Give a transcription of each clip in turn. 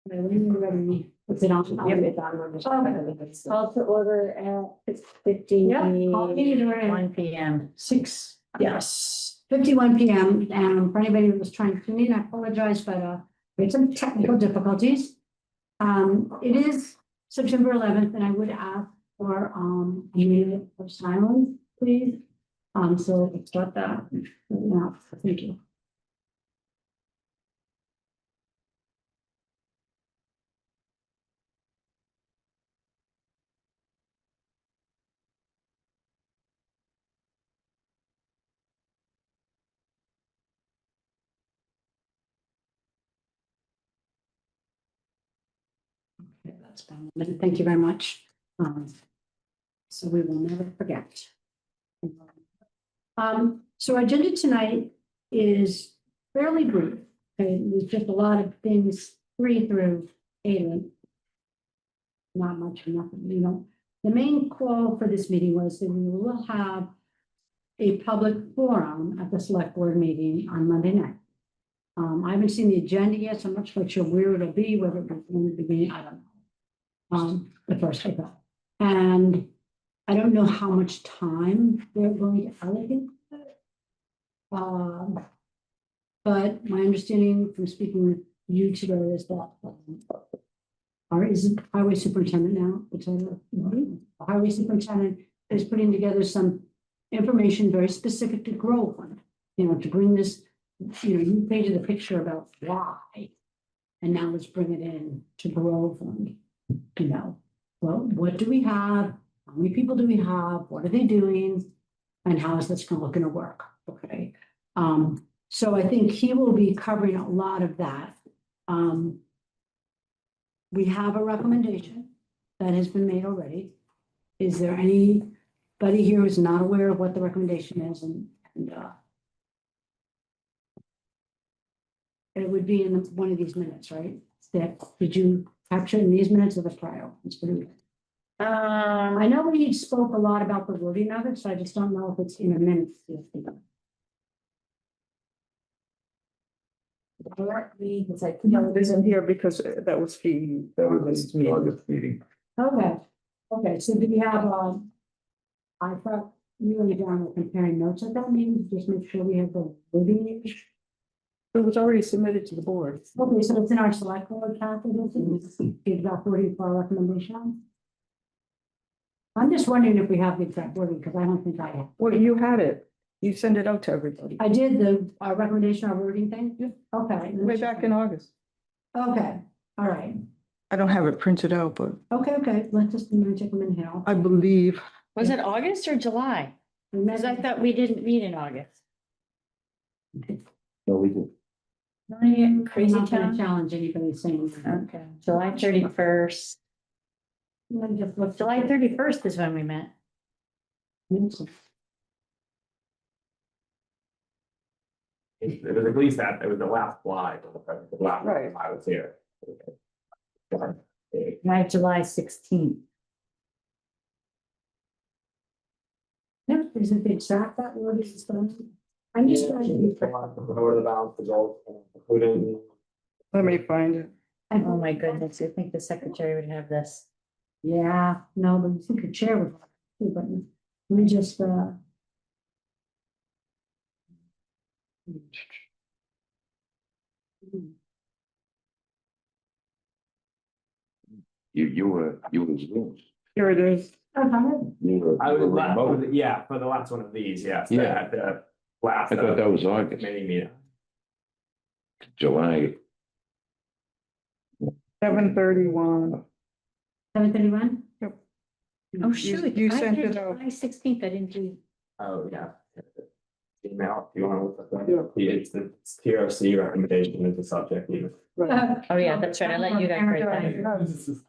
When you're ready, it's it on. Yep. Call to order at 6:50. Yep, call meeting to order. 1 p.m. 51 PM, and for anybody who was trying to tune in, I apologize, but we had some technical difficulties. It is September 11th, and I would ask for a minute of silence, please. So it's got that. Yeah, thank you. Okay, that's fine. Thank you very much. So we will never forget. So our agenda tonight is fairly brief. Okay, there's just a lot of things, 3 through 8. Not much, nothing, you know. The main call for this meeting was that we will have a public forum at the select board meeting on Monday night. I haven't seen the agenda yet, so I'm not quite sure where it'll be, whether it's in the beginning, I don't know. The first I thought. And I don't know how much time they're going to allocate. But my understanding from speaking with you today is that is highway superintendent now, the highway superintendent is putting together some information very specific to Groveland, you know, to bring this, you know, you painted a picture about why. And now let's bring it in to Groveland, you know. Well, what do we have? How many people do we have? What are they doing? And how is this going to work? Okay. So I think he will be covering a lot of that. We have a recommendation that has been made already. Is there anybody here who's not aware of what the recommendation is? And it would be in one of these minutes, right? Did you capture in these minutes of the trial? I know we spoke a lot about the wording of it, so I just don't know if it's in a minute. No, it isn't here because that was the August meeting. Okay, so do we have, I thought really down with comparing notes at that meeting, just make sure we have the wording. It was already submitted to the board. Okay, so it's in our select board packet, it's about 44 recommendation. I'm just wondering if we have the exact wording, because I don't think I have. Well, you had it. You sent it out to everybody. I did the recommendation, our wording thing? Yeah. Okay. Way back in August. Okay, all right. I don't have it printed out, but Okay, let's just check them in here. I believe. Was it August or July? Because I thought we didn't meet in August. No, we did. Crazy I'm not gonna town. challenge anybody saying. Okay, July 31st. Let me just look. July 31st is when we met. It was at least that, it was the last slide, the last Right. time I was here. My July 16th. No, is it the exact that word is done? I'm just trying to. Over the balance results, including. Let me find it. Oh my goodness, I think the secretary would have this. Yeah, no, but you think a chair would. But we just, You were Zoom. Here it is. I was, remote. yeah, for the last one of these, yes. Yeah. The last. I thought that was August, Committee meeting. July. 7:31. 7:31? Yep. Oh, shoot. You I sent did it out. July 16th, I didn't do. Oh, yeah. Email, if you want to look at Yeah. that. It's the TRC recommendation is the subject even. Right. Oh, yeah, that's right. I let you guys write that.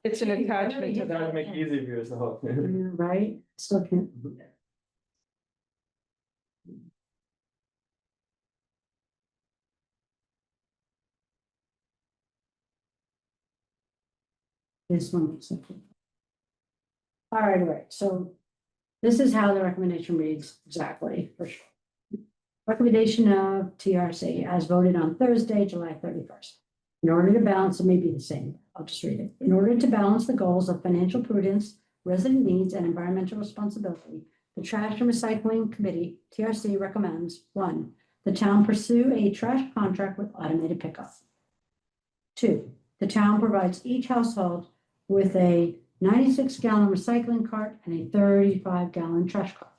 It's an attachment to Trying to that. make it easy for yourself. Yeah, right, still can't. This one looks like. All right, so this is how the recommendation reads exactly, for sure. Recommendation of TRC as voted on Thursday, July 31st. In order to balance, it may be the same, I'll just read it. In order to balance the goals of financial prudence, resident needs, and environmental responsibility, the Trash and Recycling Committee, TRC, recommends, 1, the town pursue a trash contract with automated pickup. 2, the town provides each household with a 96-gallon recycling cart and a 35-gallon trash cart.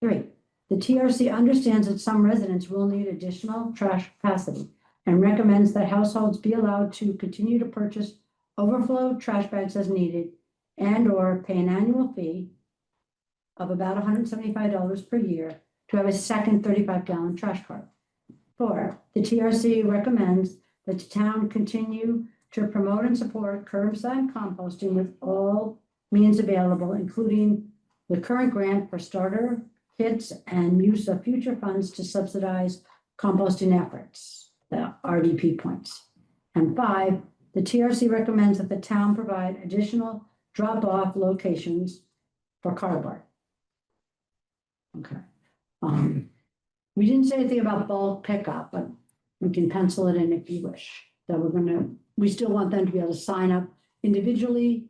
3, the TRC understands that some residents will need additional trash capacity and recommends that households be allowed to continue to purchase overflow trash bags as needed and/or pay an annual fee of about $175 per year to have a second 35-gallon trash cart. 4, the TRC recommends that the town continue to promote and support curbside composting with all means available, including the current grant for starter kits and use of future funds to subsidize composting efforts, the RDP points. And 5, the TRC recommends that the town provide additional drop-off locations for cardboard. Okay. We didn't say anything about bulk pickup, but we can pencil it in if you wish. That we still want them to be able to sign up individually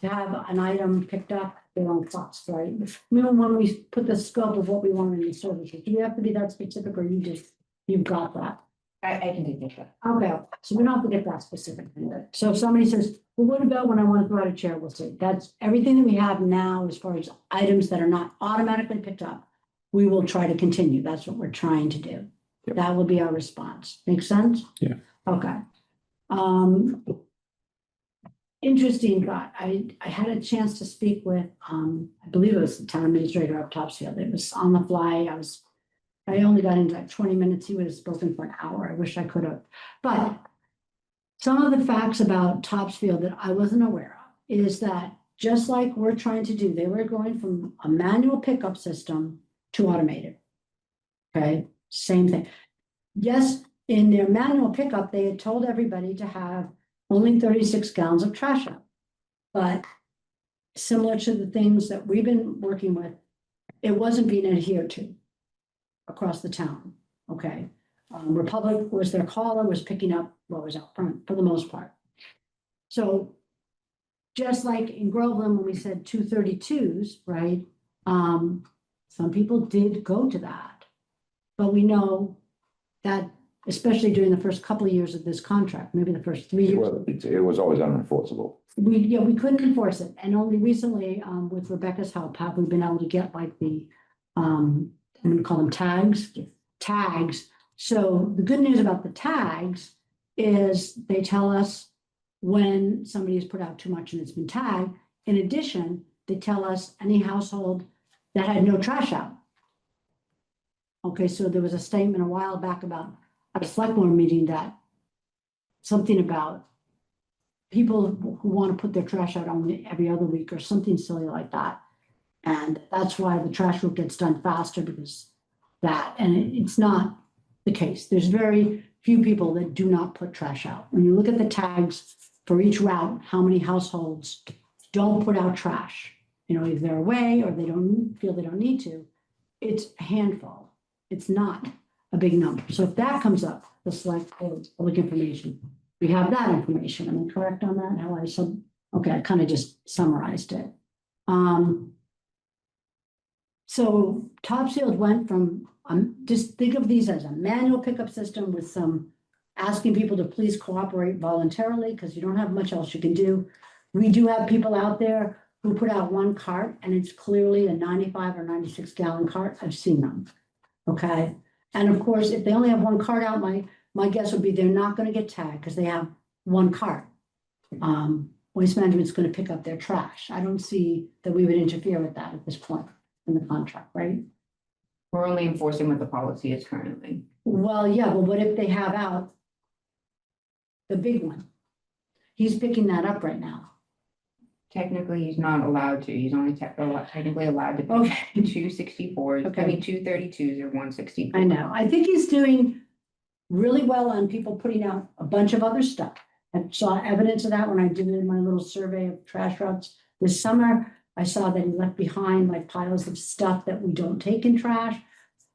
to have an item picked up at their own cost, right? Even when we put the scope of what we want in the services, do we have to be that specific, or you've got that? I can take that. Okay, so we don't have to get that specific. So if somebody says, well, what about when I want to throw out a chair? We'll see. That's everything that we have now as far as items that are not automatically picked up. We will try to continue. That's what we're trying to do. Yep. That will be our response. Make sense? Yeah. Okay. Interesting thought. I had a chance to speak with, I believe it was the town administrator of Topsfield. It was on the fly. I only got into like 20 minutes. He would have spoken for an hour. I wish I could have. But some of the facts about Topsfield that I wasn't aware of is that just like we're trying to do, they were going from a manual pickup system to automated. Okay, same thing. Yes, in their manual pickup, they had told everybody to have only 36 gallons of trash out. But similar to the things that we've been working with, it wasn't being adhered to across the town, okay? Republic was their caller, was picking up what was out front for the most part. So just like in Groveland, when we said 232s, right? Some people did go to that, but we know that especially during the first couple of years of this contract, maybe the first 3 years. Well, it was always unenforceable. We couldn't enforce it. And only recently, with Rebecca's help, have we been able to get like the, I'm gonna call them tags. So the good news about the tags is they tell us when somebody has put out too much and it's been tagged. In addition, they tell us any household that had no trash out. Okay, so there was a statement a while back about at a select board meeting that something about people who want to put their trash out only every other week or something silly like that. And that's why the trash route gets done faster, because that, and it's not the case. There's very few people that do not put trash out. When you look at the tags for each route, how many households don't put out trash, either they're away or they don't feel they don't need to, it's a handful. It's not a big number. So if that comes up, the select board public information, we have that information. Am I correct on that? How okay, I kind of just summarized it. So Topsfield went from, just think of these as a manual pickup system with some asking people to please cooperate voluntarily, because you don't have much else you can do. We do have people out there who put out one cart and it's clearly a 95 or 96 gallon cart. I've seen them. Okay. And of course, if they only have one cart out, my guess would be they're not going to get tagged because they have one cart. Waste Management's going to pick up their trash. I don't see that we would interfere with that at this point in the contract, right? We're only enforcing what the policy is currently. Well, yeah, but what if they have out the big one? He's picking that up right now. Technically, he's not allowed to. He's only technically allowed to pick Okay. up 264s. Okay. I mean, 232s or 164. I know. I think he's doing really well on people putting out a bunch of other stuff. I saw evidence of that when I did my little survey of trash routes this summer. I saw that he left behind like piles of stuff that we don't take in trash.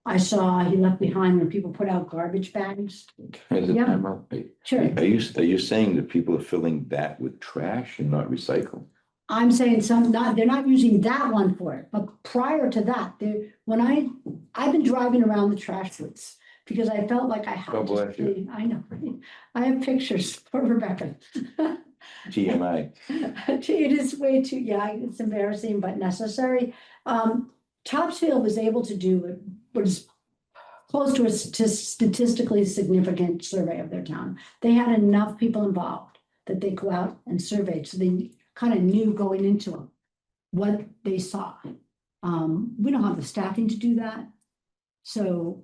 I saw he left behind when people put out garbage bags. Is it Yeah. time out? Sure. Are you saying that people are filling that with trash and not recycle? I'm saying they're not using that one for it, but prior to that, I've been driving around the trash booths because I felt like I had God to. bless you. I know, I have pictures for Rebecca. TMI. It is way too, yeah, it's embarrassing but necessary. Topsfield was able to do what is close to a statistically significant survey of their town. They had enough people involved that they go out and surveyed, so they kind of knew going into them what they saw. We don't have the staffing to do that. So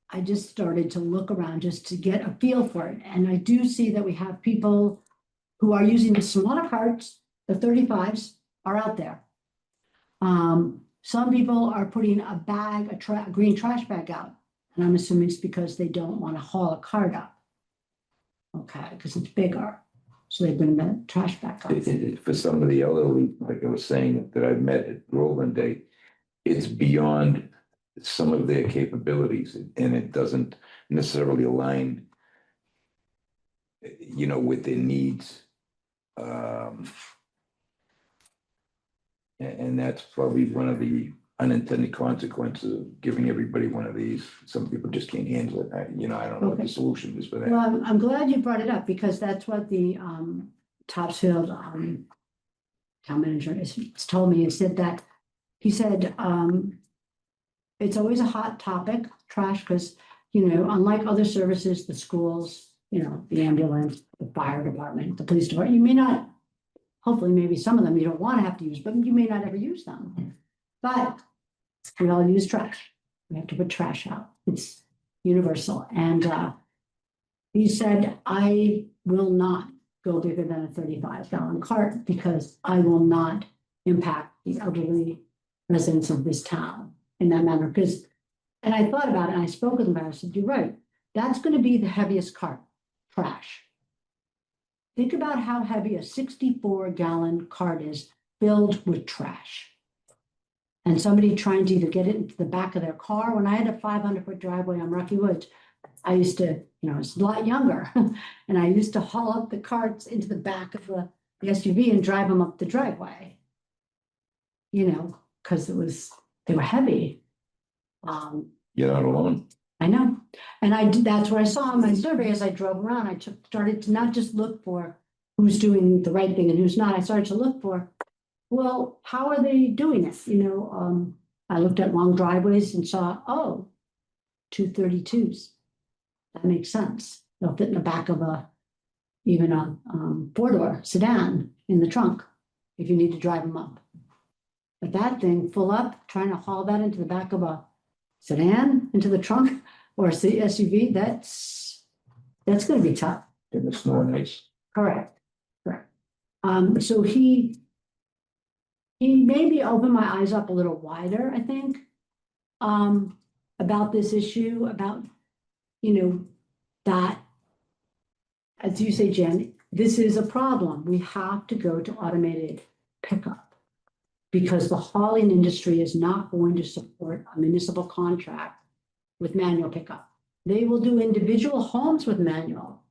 I just started to look around just to get a feel for it. And I do see that we have people who are using the smaller carts, the 35s are out there. Some people are putting a green trash bag out. And I'm assuming it's because they don't want to haul a cart up. Okay, because it's bigger. So they bring the trash back up. For some of the elderly, like I was saying, that I've met at Groveland Day, it's beyond some of their capabilities and it doesn't necessarily align, with their needs. And that's probably one of the unintended consequences of giving everybody one of these. Some people just can't handle it. I don't know what the solution is for that. Well, I'm glad you brought it up because that's what the Topsfield town manager has told me. He said it's always a hot topic, trash, because unlike other services, the schools, the ambulance, the fire department, the police department, you may not, hopefully maybe some of them you don't want to have to use, but you may not ever use them. But we all use trash. We have to put trash out. It's universal. And he said, I will not go bigger than a 35-gallon cart because I will not impact the elderly residents of this town in that manner. And I thought about it and I spoke with him about it. I said, you're right. That's going to be the heaviest cart, trash. Think about how heavy a 64-gallon cart is filled with trash. And somebody trying to either get it into the back of their car. When I had a 500-foot driveway on Rocky Woods, I used to, I was a lot younger, and I used to haul up the carts into the back of the SUV and drive them up the driveway. Because they were heavy. You're not alone. I know. And that's what I saw in my survey as I drove around. I started to not just look for who's doing the right thing and who's not. I started to look for, well, how are they doing it? I looked at long driveways and saw, 232s. That makes sense. They'll fit in the back of even a four-door sedan in the trunk if you need to drive them up. But that thing full up, trying to haul that into the back of a sedan, into the trunk, or a SUV, that's going to be tough. In the snow and ice. Correct. So he maybe opened my eyes up a little wider, I think, about this issue, about, that, as you say, Jen, this is a problem. We have to go to automated pickup because the hauling industry is not going to support a municipal contract with manual pickup. They will do individual homes with manual.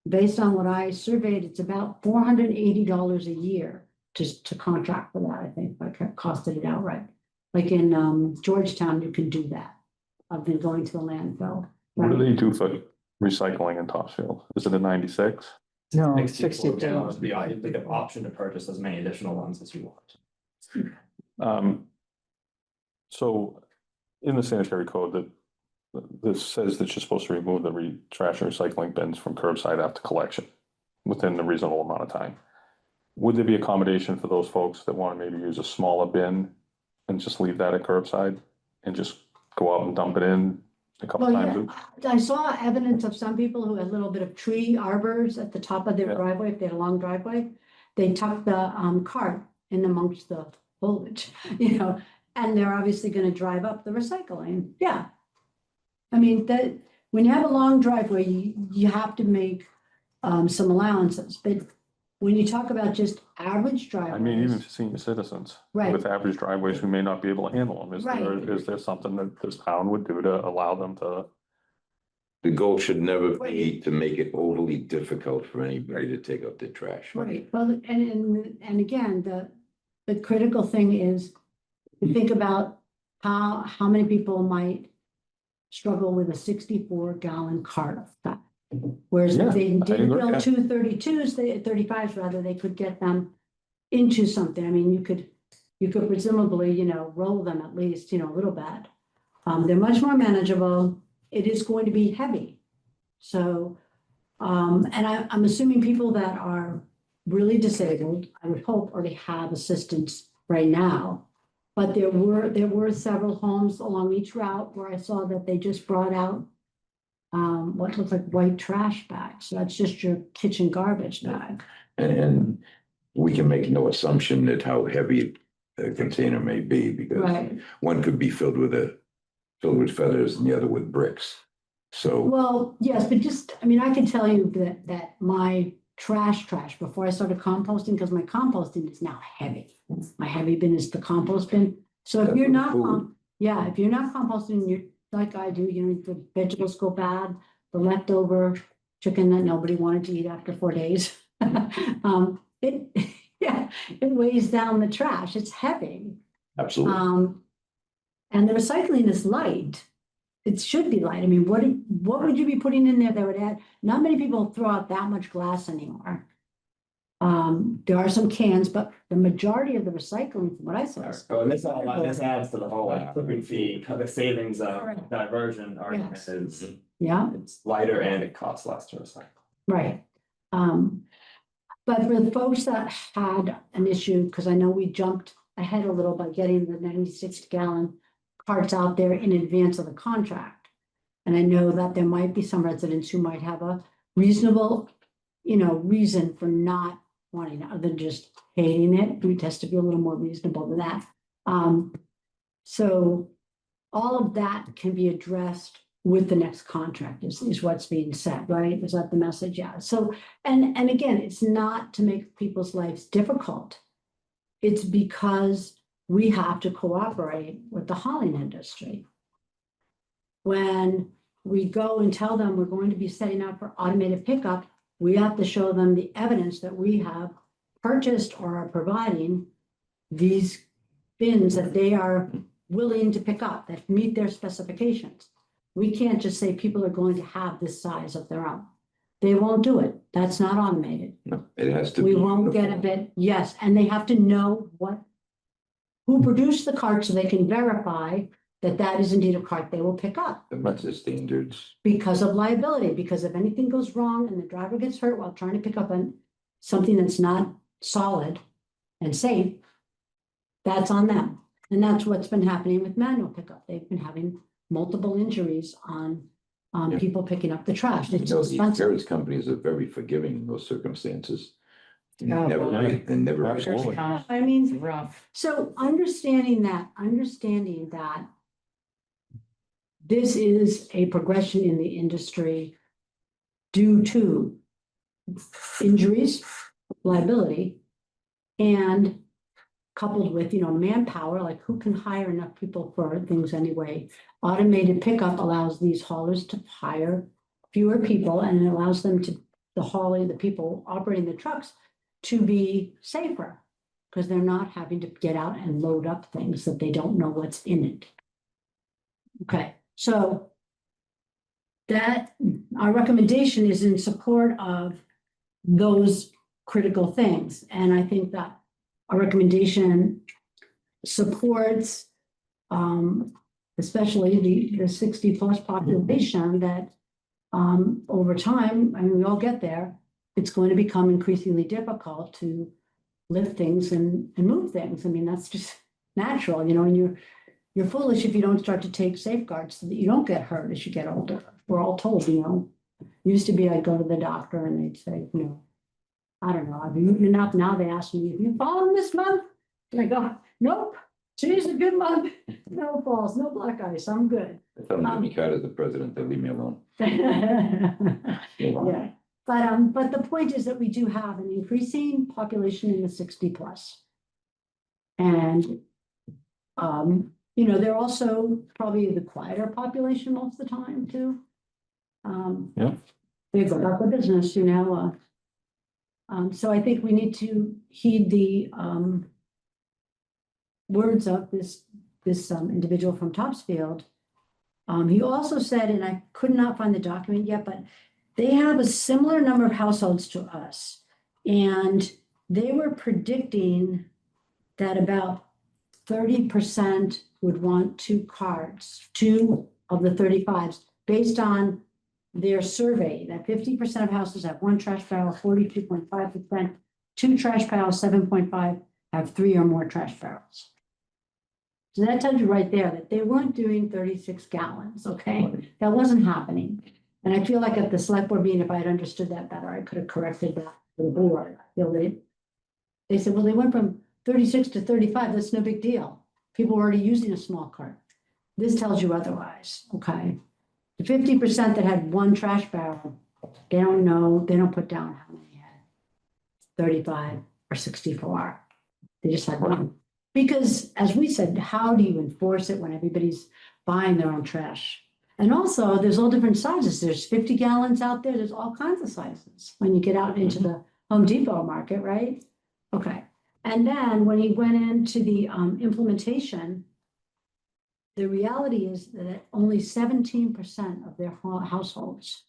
Based on what I surveyed, it's about $480 a year to contract for that, I think, if I costed it outright. Like in Georgetown, you can do that. I've been going to the landfill. What do they do for recycling in Topsfield? Is it a 96? No, 64 62. gallons, the option to purchase as many additional ones as you want. So in the sanitary code that this says that you're supposed to remove the trash and recycling bins from curbside after collection within a reasonable amount of time. Would there be accommodation for those folks that want to maybe use a smaller bin and just leave that at curbside and just go out and dump it in a couple times? I saw evidence of some people who had a little bit of tree arbors at the top of their Yeah. driveway. If they had a long driveway, they tuck the cart in amongst the foliage, and they're obviously going to drive up the recycling. Yeah. I mean, that when you have a long driveway, you have to make some allowances, but when you talk about just average I mean, even driveways, for senior citizens. Right. With average driveways who may not be able to handle them, Right. is there something that this town would do to allow them to? The goal should never be to make it overly difficult for anybody to take out their trash. right, well, and again, the critical thing is to think about how many people might struggle with a 64-gallon cart of that. Whereas Yeah, if they I did agree. build 232s, 35s rather, they could get them into something. I mean, you could presumably, roll them at least, a little bit. They're much more manageable. It is going to be heavy. So, and I'm assuming people that are really disabled, I would hope already have assistance right now. But there were several homes along each route where I saw that they just brought out what looks like white trash bags. So that's just your kitchen garbage bag. And we can make no assumption that how heavy a container may be, because Right. one could be filled with feathers and the other with bricks. So, Well, yes, but I can tell you that my trash before I started composting, because my composting is now heavy. My heavy bin is the compost bin. So if That's you're for not, food. if you're not composting, you're like I do, the vegetables go bad, the leftover chicken that nobody wanted to eat after 4 days. It, it weighs down the trash. It's heavy. absolutely. And the recycling is light. It should be light. I mean, what would you be putting in there that would add? Not many people throw out that much glass anymore. There are some cans, but the majority of the recycling, from what I saw. Oh, and this adds to the whole like food fee, the savings of Correct. diversion argument Yes. is Yeah, it's lighter and it costs less to recycle. right. But for the folks that had an issue, because I know we jumped ahead a little by getting the 96-gallon carts out there in advance of the contract. And I know that there might be some residents who might have a reasonable, reason for not wanting it, other than just hating it. It has to be a little more reasonable than that. So all of that can be addressed with the next contract is what's being said, right? Is that the message? Yeah. So, and again, it's not to make people's lives difficult. It's because we have to cooperate with the hauling industry. When we go and tell them we're going to be setting up for automated pickup, we have to show them the evidence that we have purchased or are providing these bins that they are willing to pick up, that meet their specifications. We can't just say people are going to have this size of their own. They won't do it. That's not automated. No, it has to. We be won't get a uniform. bit, yes, and they have to know who produced the cart so they can verify that that is indeed a cart they will pick up The Metro standards. because of liability, because if anything goes wrong and the driver gets hurt while trying to pick up something that's not solid and safe, that's on them. And that's what's been happening with manual pickup. They've been having multiple injuries on Yeah. people picking up the trash. It's The expensive. insurance companies are very forgiving in those circumstances. Oh, Never, boy. and never. Absolutely. I mean, Rough. so understanding that this is a progression in the industry due to injuries, liability, and coupled with, manpower, like who can hire enough people for things anyway? Automated pickup allows these haulers to hire fewer people, and it allows them to, the people operating the trucks to be safer, because they're not having to get out and load up things that they don't know what's in it. Okay, so that, our recommendation is in support of those critical things. And I think that our recommendation supports, especially the 60+ population that, over time, I mean, we all get there, it's going to become increasingly difficult to lift things and move things. I mean, that's just natural, and you're foolish if you don't start to take safeguards so that you don't get hurt as you get older. We're all told, used to be I'd go to the doctor and they'd say, I don't know, I've eaten enough. Now they ask me, have you fallen this month? And I go, nope, today's a good month. No falls, no black ice, I'm good. Tell them Jimmy Carter's the president, they leave me alone. Yeah. But the point is that we do have an increasing population in the 60+. And, they're also probably the quieter population most of the time too. Yeah. They go about the business, so I think we need to heed the, words of this individual from Topsfield. He also said, and I could not find the document yet, but they have a similar number of households to us. And they were predicting that about 30% would want 2 cars, 2 of the 35s, based on their survey, that 50% of houses have 1 trash barrel, 42.5%, 2 trash barrels, 7.5 have 3 or more trash barrels. So that tells you right there that they weren't doing 36 gallons, okay? That wasn't happening. And I feel like at the select board meeting, if I had understood that better, I could have corrected that for the board. I feel they said, well, they went from 36 to 35, that's no big deal. People were already using a small cart. This tells you otherwise, okay? The 50% that had 1 trash barrel, they don't know, they don't put down how many had 35 or 64. They just had 1. Because as we said, how do you enforce it when everybody's buying their own trash? And also there's all different sizes. There's 50 gallons out there. There's all kinds of sizes when you get out into the Home Depot market, right? Okay. And then when he went into the implementation, the reality is that only 17% of their households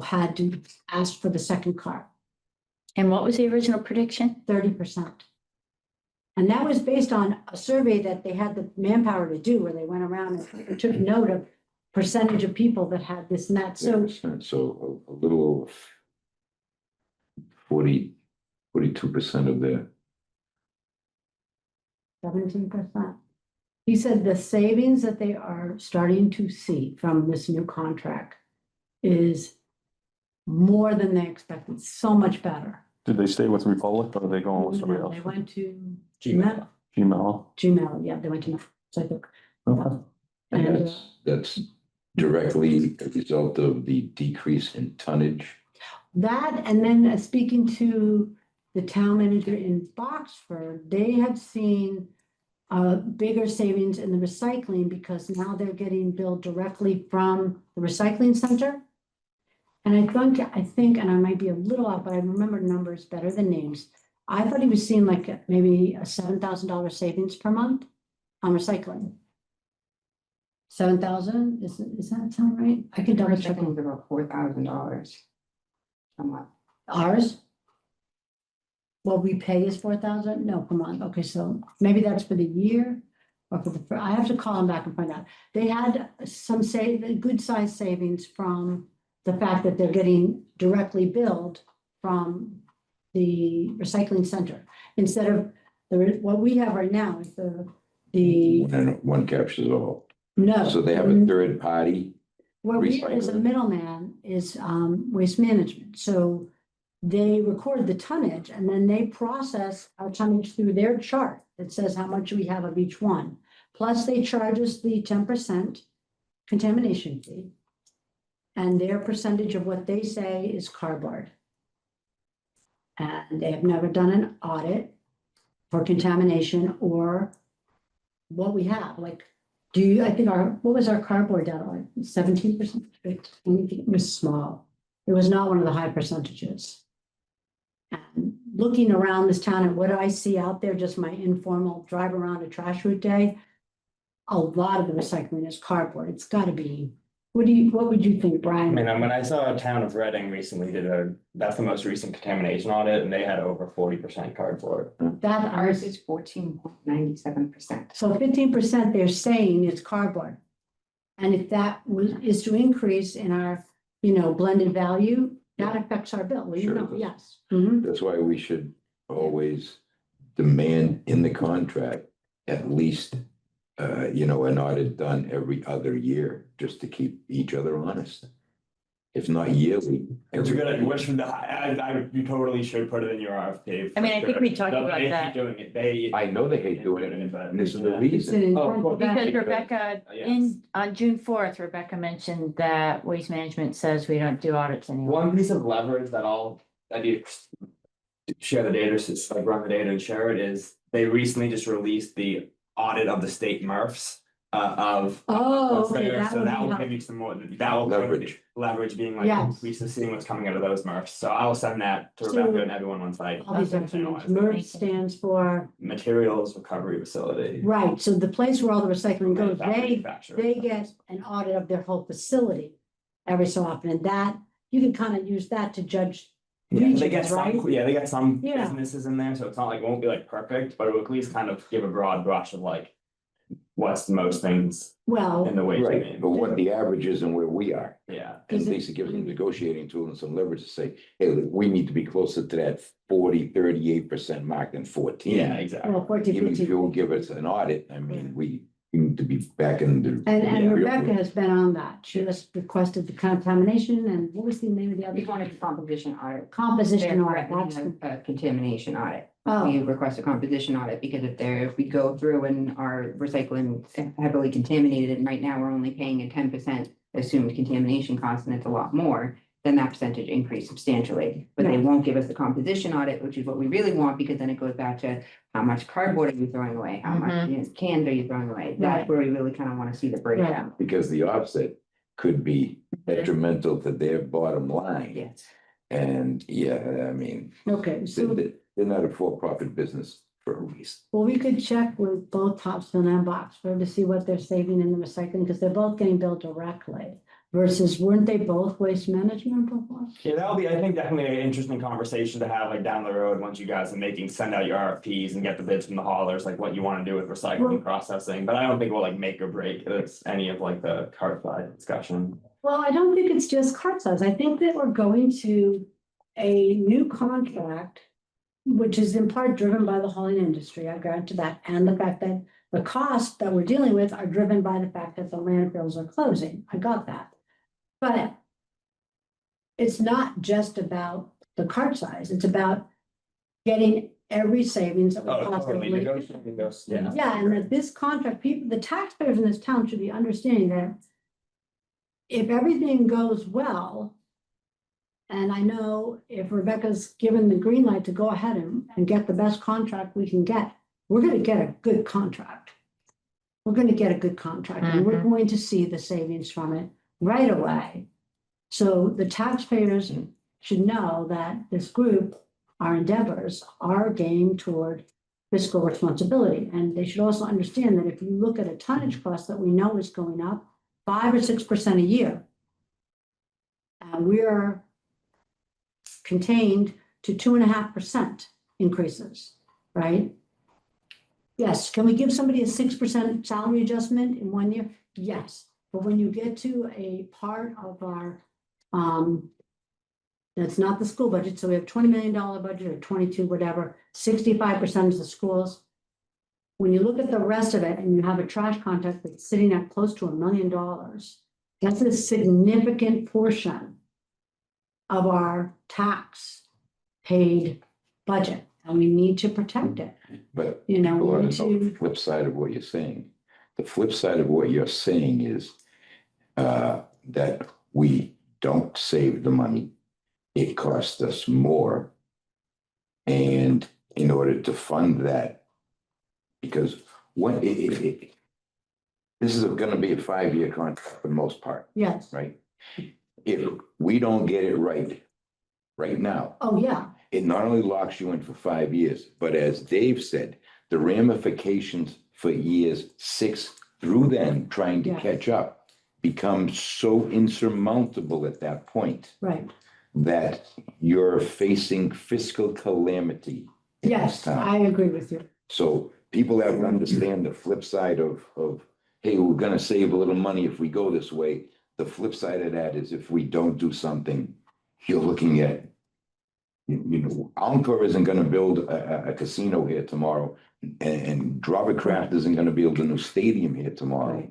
had to ask for the second car, And what was the original prediction? 30%. And that was based on a survey that they had the manpower to do, where they went around and took note of percentage of people that had this and that. So, So a little over 42% of the 17%. He said the savings that they are starting to see from this new contract is more than they expected, so much better. Did they stay with Republic or are they going with somebody No, else? They went to Gmail. Gmail. Gmail, yeah, they went to, so I think. Okay. And And that's directly a result of the decrease in tonnage. that, and then speaking to the town manager in Boxford, they have seen bigger savings in the recycling because now they're getting billed directly from the recycling center. And I think, and I might be a little off, but I remember numbers better than names. I thought he was seeing like maybe a $7,000 savings per month on recycling. 7,000, does that sound right? I can double check. Recycling was about $4,000 a month. Ours? What we pay is 4,000? No, per month. Okay, so maybe that's for the year or for the, I have to call them back and find out. They had some good size savings from the fact that they're getting directly billed from the recycling center. Instead of what we have right now is the, One captures all. no. So they have a third party. What we have as a recycler. middleman is Waste Management. So they record the tonnage and then they process our tonnage through their chart that says how much we have of each one. Plus they charge us the 10% contamination fee. And their percentage of what they say is cardboard. And they have never done an audit for contamination or what we have, like, I think what was our cardboard data, like 17%? It was small. It was not one of the high percentages. And looking around this town and what I see out there, just my informal drive around a trash route day, a lot of the recycling is cardboard. It's gotta be, what would you think, I Brian? mean, when I saw town of Reading recently that's the most recent contamination audit and they had over 40% cardboard. That Ours is 14.97%. So 15% they're saying it's cardboard. And if that is to increase in our, blended value, that affects our bill. Well, Sure it does. yes. Mhm. That's why we should always demand in the contract at least, an audit done every other year, just to keep each other honest. if not yearly. It's a good, which, you totally should put it in your RFP. I mean, I for think sure. we talked They about hate that. Doing it, they. I know they hate doing it, But- and this is the Yeah. It's reason. an Oh, intent well, of that. Because Because- Rebecca, on June 4th, Rebecca mentioned that Waste Management says we don't do audits anymore. One piece of leverage that I need to share the data, so like run the data and share it, is they recently just released the audit of the state MRFs. Of. Oh, what's okay, there. that So would that be will give helpful. you some more, that will. Leverage. Leverage being like, Yes. we seeing what's coming out of those MRFs, so I will send that to So- Rebecca and everyone once I. All these finalize acronyms, it. MERS stands for, Materials Recovery Facility. right, so the place where all the recycling goes, Manufacturer. they get an audit of their whole facility every so often, and that, you can kind of use that to judge Yeah, they get regions, right? some, yeah, they get some Yeah. businesses in there, so it's not like, it won't be like perfect, but it will at least kind of give a broad brush of like. What's the most things Well, in the way. Right, but what the average is and where we are. Yeah, And Is it- basically gives them negotiating tool and some leverage to say, hey, we need to be closer to that 38% mark than 14. yeah, exactly. well, 14, Even if 15. you'll give us an audit, I mean, we need to be back in the. And Yeah. Rebecca has been on that, she just requested the contamination, and what was the name of the We other? wanted a composition audit. Composition They're audit, that's, recommending a contamination audit. oh, We request a composition audit because if we go through and our recycling heavily contaminated, and right now we're only paying a 10% assumed contamination cost, and it's a lot more, then that percentage increased substantially. But they Right. won't give us the composition audit, which is what we really want, because then it goes back to how much cardboard are you throwing away? How much cans are you throwing away? Right. That's where we really kind of want to see the breakdown. Because the offset could be detrimental to their bottom line. Yes. And yeah, I mean, okay, so, they're not a for-profit business for a reason. well, we could check with both Topsfield and Boxford to see what they're saving in the recycling, because they're both getting billed directly. Versus, weren't they both waste management before? Yeah, that'll be, I think, definitely an interesting conversation to have like down the road, once you guys are send out your RFPs and get the bids from the haulers, like what you wanna do with recycling processing, but I don't think we'll like make or break this, any of like the cart side discussion. Well, I don't think it's just cart size. I think that we're going to a new contract, which is in part driven by the hauling industry, I grant to that, and the fact that the costs that we're dealing with are driven by the fact that the landfills are closing. I got that. But it's not just about the cart size. It's about getting every savings that we Oh, totally possibly. negotiating those, yeah. Yeah, and that this contract, people, the taxpayers in this town should be understanding that if everything goes well, and I know if Rebecca's given the green light to go ahead and get the best contract we can get, we're gonna get a good contract. We're gonna get a good contract, and we're going to see the savings from it right away. So the taxpayers should know that this group, our endeavors, are getting toward fiscal responsibility. And they should also understand that if you look at a tonnage cost that we know is going up 5 or 6% a year, and we're contained to 2.5% increases, right? Yes, can we give somebody a 6% salary adjustment in 1 year? Yes, but when you get to a part of our, that's not the school budget, so we have $20 million budget or 22, whatever, 65% is the schools. When you look at the rest of it and you have a trash contract that's sitting at close to $1 million, that's a significant portion of our tax paid budget, and we need to protect it. But You know, people we ought need to know the to, flip side of what you're saying. The flip side of what you're saying is that we don't save the money. It costs us more. And in order to fund that, because when this is gonna be a 5-year contract for the most part, yes, right? If we don't get it right now, oh, yeah, it not only locks you in for 5 years, but as Dave said, the ramifications for years 6 through then, trying to Yeah. catch up, become so insurmountable at that point right, that you're facing fiscal calamity. in this yes, town. I agree with you. So people have to understand the flip side of, hey, we're gonna save a little money if we go this way. The flip side of that is if we don't do something, you're looking at, you know, Encore isn't gonna build a casino here tomorrow, and Drovecraft isn't gonna build a new stadium here tomorrow.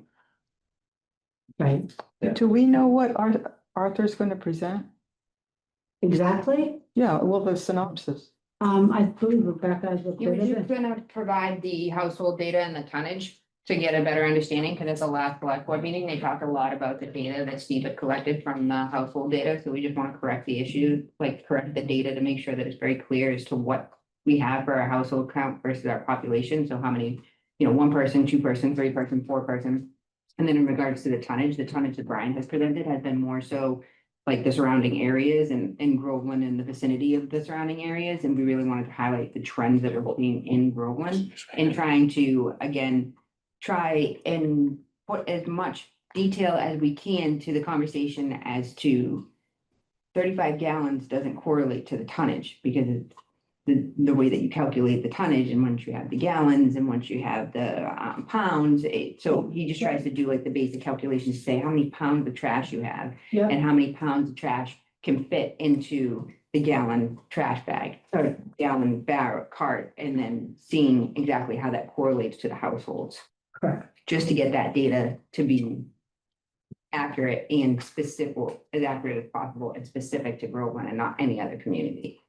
Right. Right, Do we know what Arthur's gonna present? Exactly. Yeah, well, the synopsis. I believe Rebecca has He was reported just it. gonna provide the household data and the tonnage to get a better understanding, because at the last select board meeting, they talked a lot about the data that Steve had collected from the household data, so we just want to correct the issue, like correct the data to make sure that it's very clear as to what we have for our household count versus our population, so how many, one person, two person, three person, four person. And then in regards to the tonnage that Brian has presented has been more so like the surrounding areas and Groveland and the vicinity of the surrounding areas, and we really wanted to highlight the trends that we're seeing in Groveland and trying to, again, try and put as much detail as we can to the conversation as to 35 gallons doesn't correlate to the tonnage, because it's the way that you calculate the tonnage, and once you have the gallons and once you have the pounds, so he just tries to do like the basic calculations to say how many pounds of trash you have Yeah, and how many pounds of trash can fit into the gallon trash bag or gallon barrel cart, and then seeing exactly how that correlates to the households, correct. just to get that data to be accurate and specific, as accurate as possible and specific to Groveland and not any other community.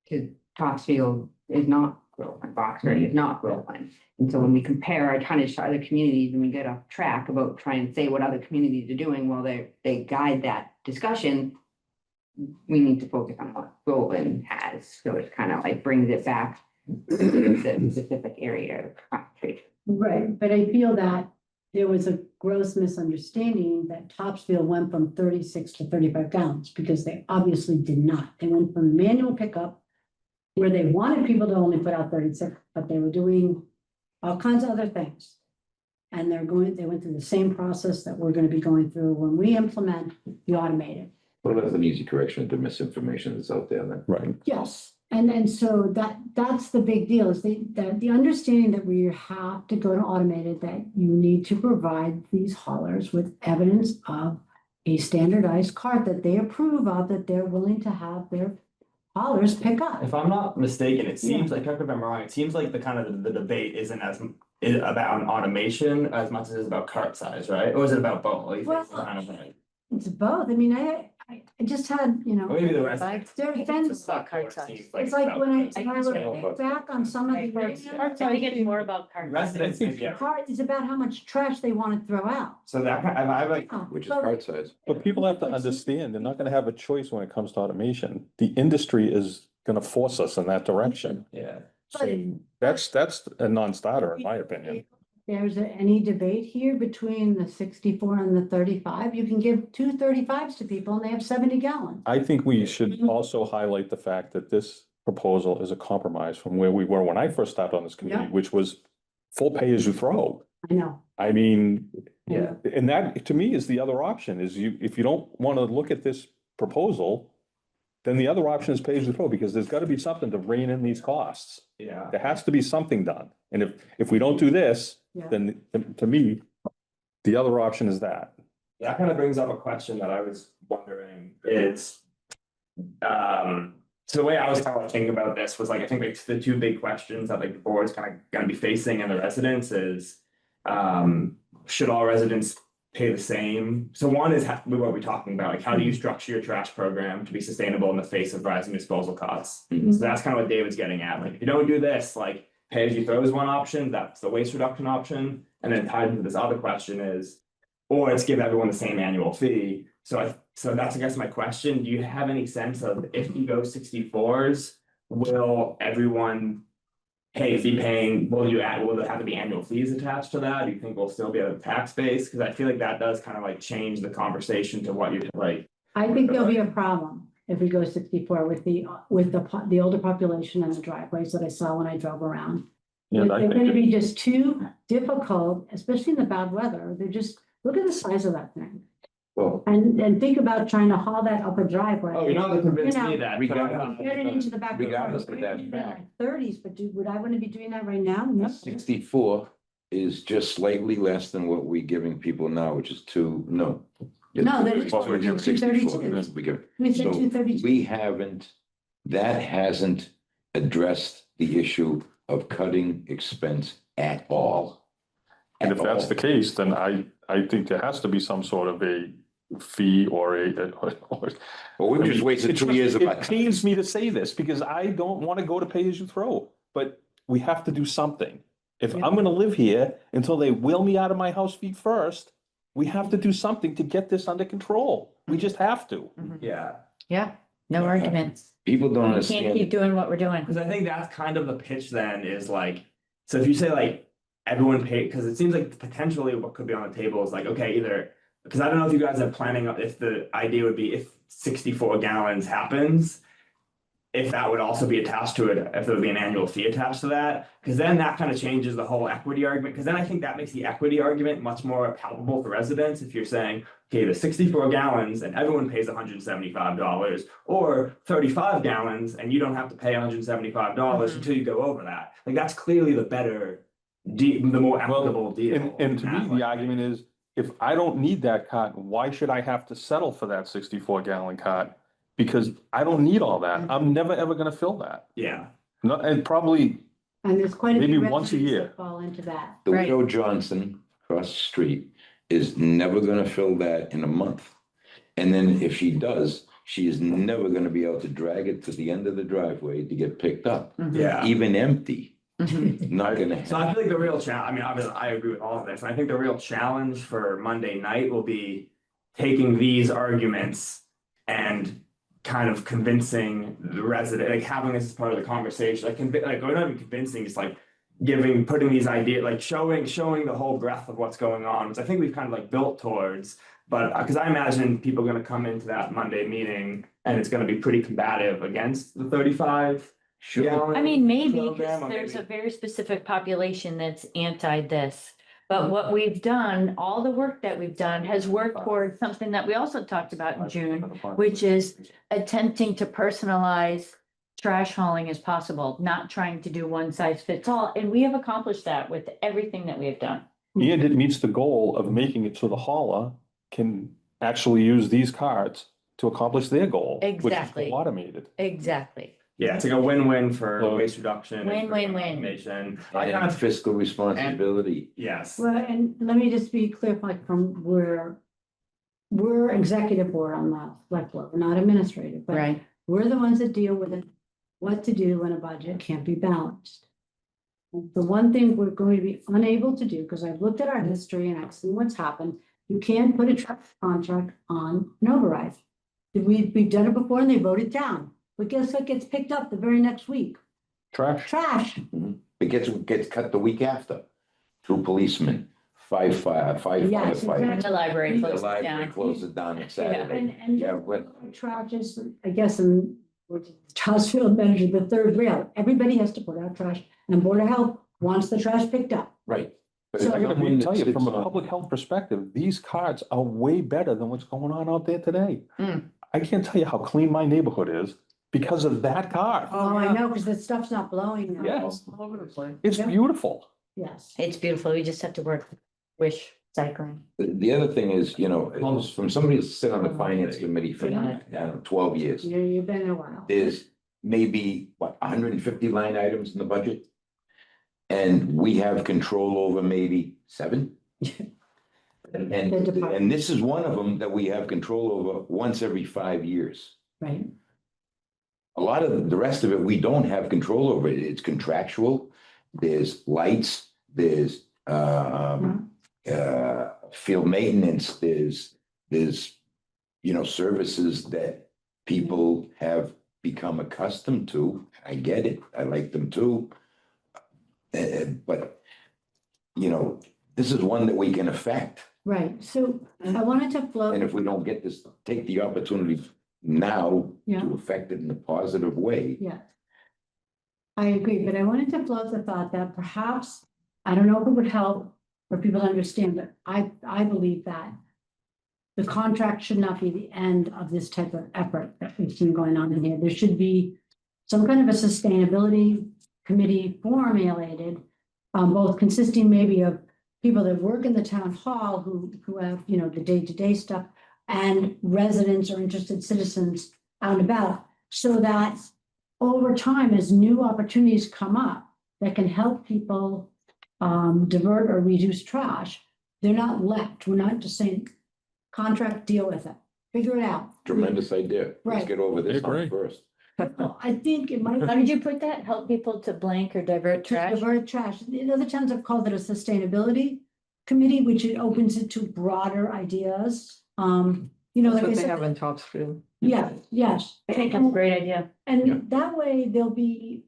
Because Topsfield is not Groveland, Boxford is not Groveland. And so when we compare our tonnage to other communities and we get off track about trying to say what other communities are doing while they guide that discussion, we need to focus on what Groveland has. So it kind of like brings it back to the specific area of concentration. Right, but I feel that there was a gross misunderstanding that Topsfield went from 36 to 35 gallons, because they obviously did not. They went from manual pickup, where they wanted people to only put out 36, but they were doing all kinds of other things. And they went through the same process that we're gonna be going through when we implement the automated. Well, that's an easy correction of the misinformation that's out there then. Right. Yes, and so that's the big deal, is the understanding that we have to go to automated, that you need to provide these haulers with evidence of a standardized cart that they approve of, that they're willing to have their haulers pick up. If I'm not mistaken, it seems like, correct me if I'm wrong, it seems like the kind of the debate isn't is about an automation as much as it's about cart size, right? Or is it about both? Like, it's kind of like- It's both, I mean, I just had, or maybe the rest. there have been, It's about cart size. it's like when I I look back on some of the. I think it's more about cart. Residents, yeah. Part is about how much trash they want to throw out. So that kind of, I like, Oh, Which is so- cart size. But people have to understand, they're not gonna have a choice when it comes to automation. The industry is gonna force us in that direction. yeah. So that's a non-starter, in my opinion. There's any debate here between the 64 and the 35, you can give 2 35s to people and they have 70 gallons. I think we should also highlight the fact that this proposal is a compromise from where we were when I first started on this committee, Yeah. which was full pay as you throw. I know. I mean, Yeah. and that to me is the other option, is if you don't want to look at this proposal, then the other option is pay as you throw, because there's got to be something to rein in these costs. Yeah. There has to be something done. And if we don't do this, Yeah. then to me, the other option is that. That kind of brings up a question that I was wondering is, so the way I was kind of thinking about this was like, I think like the two big questions that like the board's kind of gonna be facing and the residents is, should all residents pay the same? So one is what we're talking about, like how do you structure your trash program to be sustainable in the face of rising disposal costs? So that's kind of what David's getting at, like, if you don't do this, like, pay as you throw is one option, that's the waste reduction option, and then tied into this other question is, or it's give everyone the same annual fee. So that's, I guess, my question, do you have any sense of if you go 64s, will everyone be paying, will there have to be annual fees attached to that? Do you think we'll still be at a tax base? Because I feel like that does kind of like change the conversation to what you're like. I think there'll be a problem if we go 64 with the older population and the driveways that I saw when I drove around. And I They're think gonna be just too difficult, especially in the bad weather. Look at the size of that thing. Well, And think about trying to haul that up a driveway. Oh, you're not gonna convince me You know, that. regardless- Get it into the back. Regardless of that fact. 30s, but would I want to be doing that right now? No. 64 is just slightly less than what we're giving people now, which is No, that is What we're giving 64, 232. we give- We said So 232. that hasn't addressed the issue of cutting expense at all. And if At that's all. the case, then I think there has to be some sort of a fee or or. Well, we've just wasted 2 years of our It pains me to say this because I don't want to go to pay as you throw, but we have to do something. If I'm gonna live here until they wheel me out of my house feet first, we have to do something to get this under control. We just have to. Yeah. Yeah, no arguments. People don't We can't keep understand. doing what we're doing. Cause I think that's kind of the pitch then is like, so if you say like everyone pay, cause it seems like potentially what could be on the table is like, okay, either. Cause I don't know if you guys are planning, if the idea would be if 64 gallons happens. If that would also be attached to it, if there would be an annual fee attached to that, cause then that kind of changes the whole equity argument, cause then I think that makes the equity argument much more palpable for residents, if you're saying. Okay, the 64 gallons and everyone pays $175, or 35 gallons and you don't have to pay $175 until you go over that, like that's clearly the better. The more equitable deal. And to me, the argument is, if I don't need that cart, why should I have to settle for that 64-gallon cart? Because I don't need all that. I'm never, ever gonna fill that. Yeah, No, and probably, And there's quite a Maybe few once a residents year. that fall into that. The Right. widow Johnson across the street is never gonna fill that in a month. And then if she does, she is never gonna be able to drag it to the end of the driveway to get picked up, yeah. even empty. Not gonna So I happen. feel like the real challenge, I mean, obviously, I agree with all of this, and I think the real challenge for Monday night will be taking these arguments and kind of convincing the resident, like having this as part of the conversation, like we're not even convincing, just like putting these ideas, like showing the whole breadth of what's going on, which I think we've kind of like built towards. But because I imagine people are gonna come into that Monday meeting and it's gonna be pretty combative against the 35 Sure. gallon I mean, maybe, program, because or there's a maybe- very specific population that's anti this. But what we've done, all the work that we've done has worked towards something that we also talked about in June, which is attempting to personalize trash hauling as possible, not trying to do one size fits all. And we have accomplished that with everything that we have done. and it meets the goal of making it so the hauler can actually use these carts to accomplish their goal. Which is Exactly. automated. Exactly. Yeah, it's like a win-win for So- waste reduction. and for Win-win-win. automation. I kind And of, fiscal responsibility. yes, Well, and let me just be clear, like from where we're executive board on the select board, we're not administrative, but Right. we're the ones that deal with it, what to do when a budget can't be balanced. The one thing we're going to be unable to do, because I've looked at our history and I've seen what's happened, you can't put a truck contract on an override. We've done it before and they voted down, but guess what gets picked up the very next week? Trash. Trash. It gets cut the week after. Two policemen, five Yes, firefighters. exactly. The library The closed library down. closes down on Saturday. And Yeah, but trash is, I guess, in Townsville manager, the third rail, everybody has to put out trash and Board of Health wants the trash picked up. right. But So- it's I gotta the one that tell you, sits from a on- public health perspective, these carts are way better than what's going on out there today. Mm. I can't tell you how clean my neighborhood is because of that cart. Oh, I know, because the stuff's not blowing. now. Yes. All over the place. It's Yeah. beautiful. Yes. It's beautiful. We just have to work, wish cycling. The other thing is, you know, it's from somebody that's sit on the finance committee for, I don't know, 12 years. You've been a while. There's maybe, what, 150 line items in the budget? And we have control over maybe 7? And this is one of them that we have control over once every 5 years. Right, A lot of the rest of it, we don't have control over it. It's contractual. There's lights, there's field maintenance, there's you know, services that people have become accustomed to. I get it. I like them too. But, you know, this is one that we can affect. right. So I wanted to float. And if we don't get this, take the opportunity now Yeah. to affect it in a positive way. Yeah. I agree, but I wanted to float the thought that perhaps, I don't know if it would help for people to understand, but I believe that the contract should not be the end of this type of effort that we've seen going on in here. There should be some kind of a sustainability committee formulated, both consisting maybe of people that work in the town hall who have, you know, the day-to-day stuff, and residents or interested citizens out and about, so that over time, as new opportunities come up that can help people divert or reduce trash, they're not left. We're not just saying, contract, deal with it, figure it out. Tremendous idea. Let's Right. get over this agree. one first. Well, I think it might. How did you put that? Help people to blank or divert To trash? divert trash. The other towns have called it a sustainability committee, which it opens it to broader ideas. You know, That's like I what they have said, in Topsfield. yeah, yes. I think that's a great idea. And that way there'll be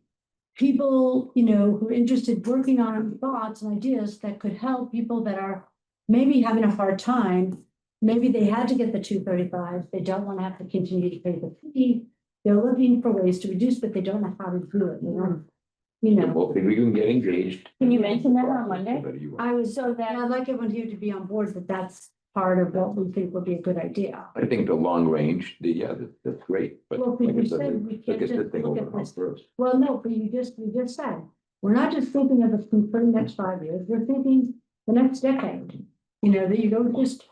people, you know, who are interested working on thoughts and ideas that could help people that are maybe having a hard time. Maybe they had to get the 235, they don't want to have to continue to pay the fee. They're looking for ways to reduce, but they don't know how to do it, you know. Well, if we can get engaged. Can you mention that on Monday? Whatever you want. I was, So that- and I'd like everyone here to be on board, that that's part of what we think would be a good idea. I think the long range, that's great, but. Well, we like I said said, we let's can't get just this thing look over at the this. hump first. Well, no, but you just said, we're not just thinking of it for the next 5 years, we're thinking the next decade. You know, that you don't just.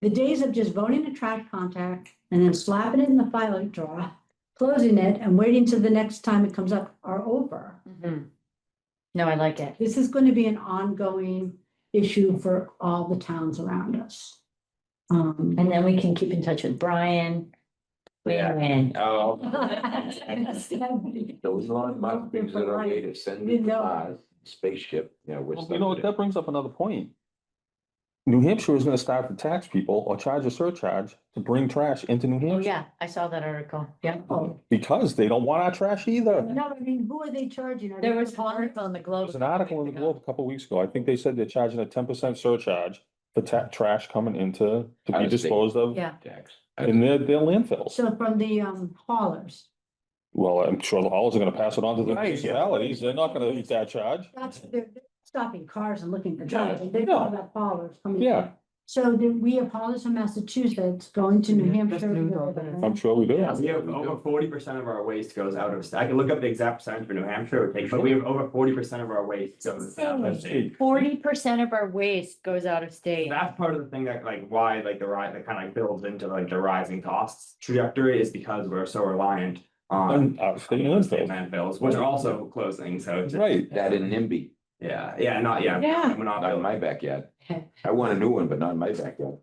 The days of just voting a trash contract and then slapping it in the filing drawer, closing it and waiting till the next time it comes up are over. Mhm. No, I like it. This is going to be an ongoing issue for all the towns around us. And then we can keep in touch with Brian. Yeah. Win-win. Oh, Those Elon Musk things that are made to send You it to know. Mars, spaceship, we're Well, stuck you know with what, it. that brings up another point. New Hampshire is gonna start to tax people or charge a surcharge to bring trash into New Oh, Hampshire. yeah, I saw that article. Yeah. Oh, Because they don't want our trash either. no, I mean, who are they charging? Are they There was an calling- article in the There Globe. was an article in the Globe a couple weeks ago. I think they said they're charging a 10% surcharge for trash coming into, to Out be of state. disposed of Yeah. Tax. in their landfills. So from the haulers, Well, I'm sure the haulers are gonna pass it on to the Right. municipalities. They're not gonna eat that charge. they're stopping cars and looking for trash, they Yeah. call that haulers coming. in. Yeah. So do we have haulers from Massachusetts going to New Yeah, Hampshire? that's news all day. I'm sure we do. yeah, we have over 40% of our waste goes out of state. I can look up the exact percentage for New Hampshire, it would take, but we have over 40% of our waste goes out of state. 40% of our waste goes out of state. That's part of the thing that like why like the rise that kind of like builds into like the rising costs trajectory is because we're so reliant on. Out-of-state state landfills. landfills, which are also closing, so it's just- Right. That in NIMBY, yeah, not, Yeah. we're not not in my backyard. I want a new one, but not in my backyard.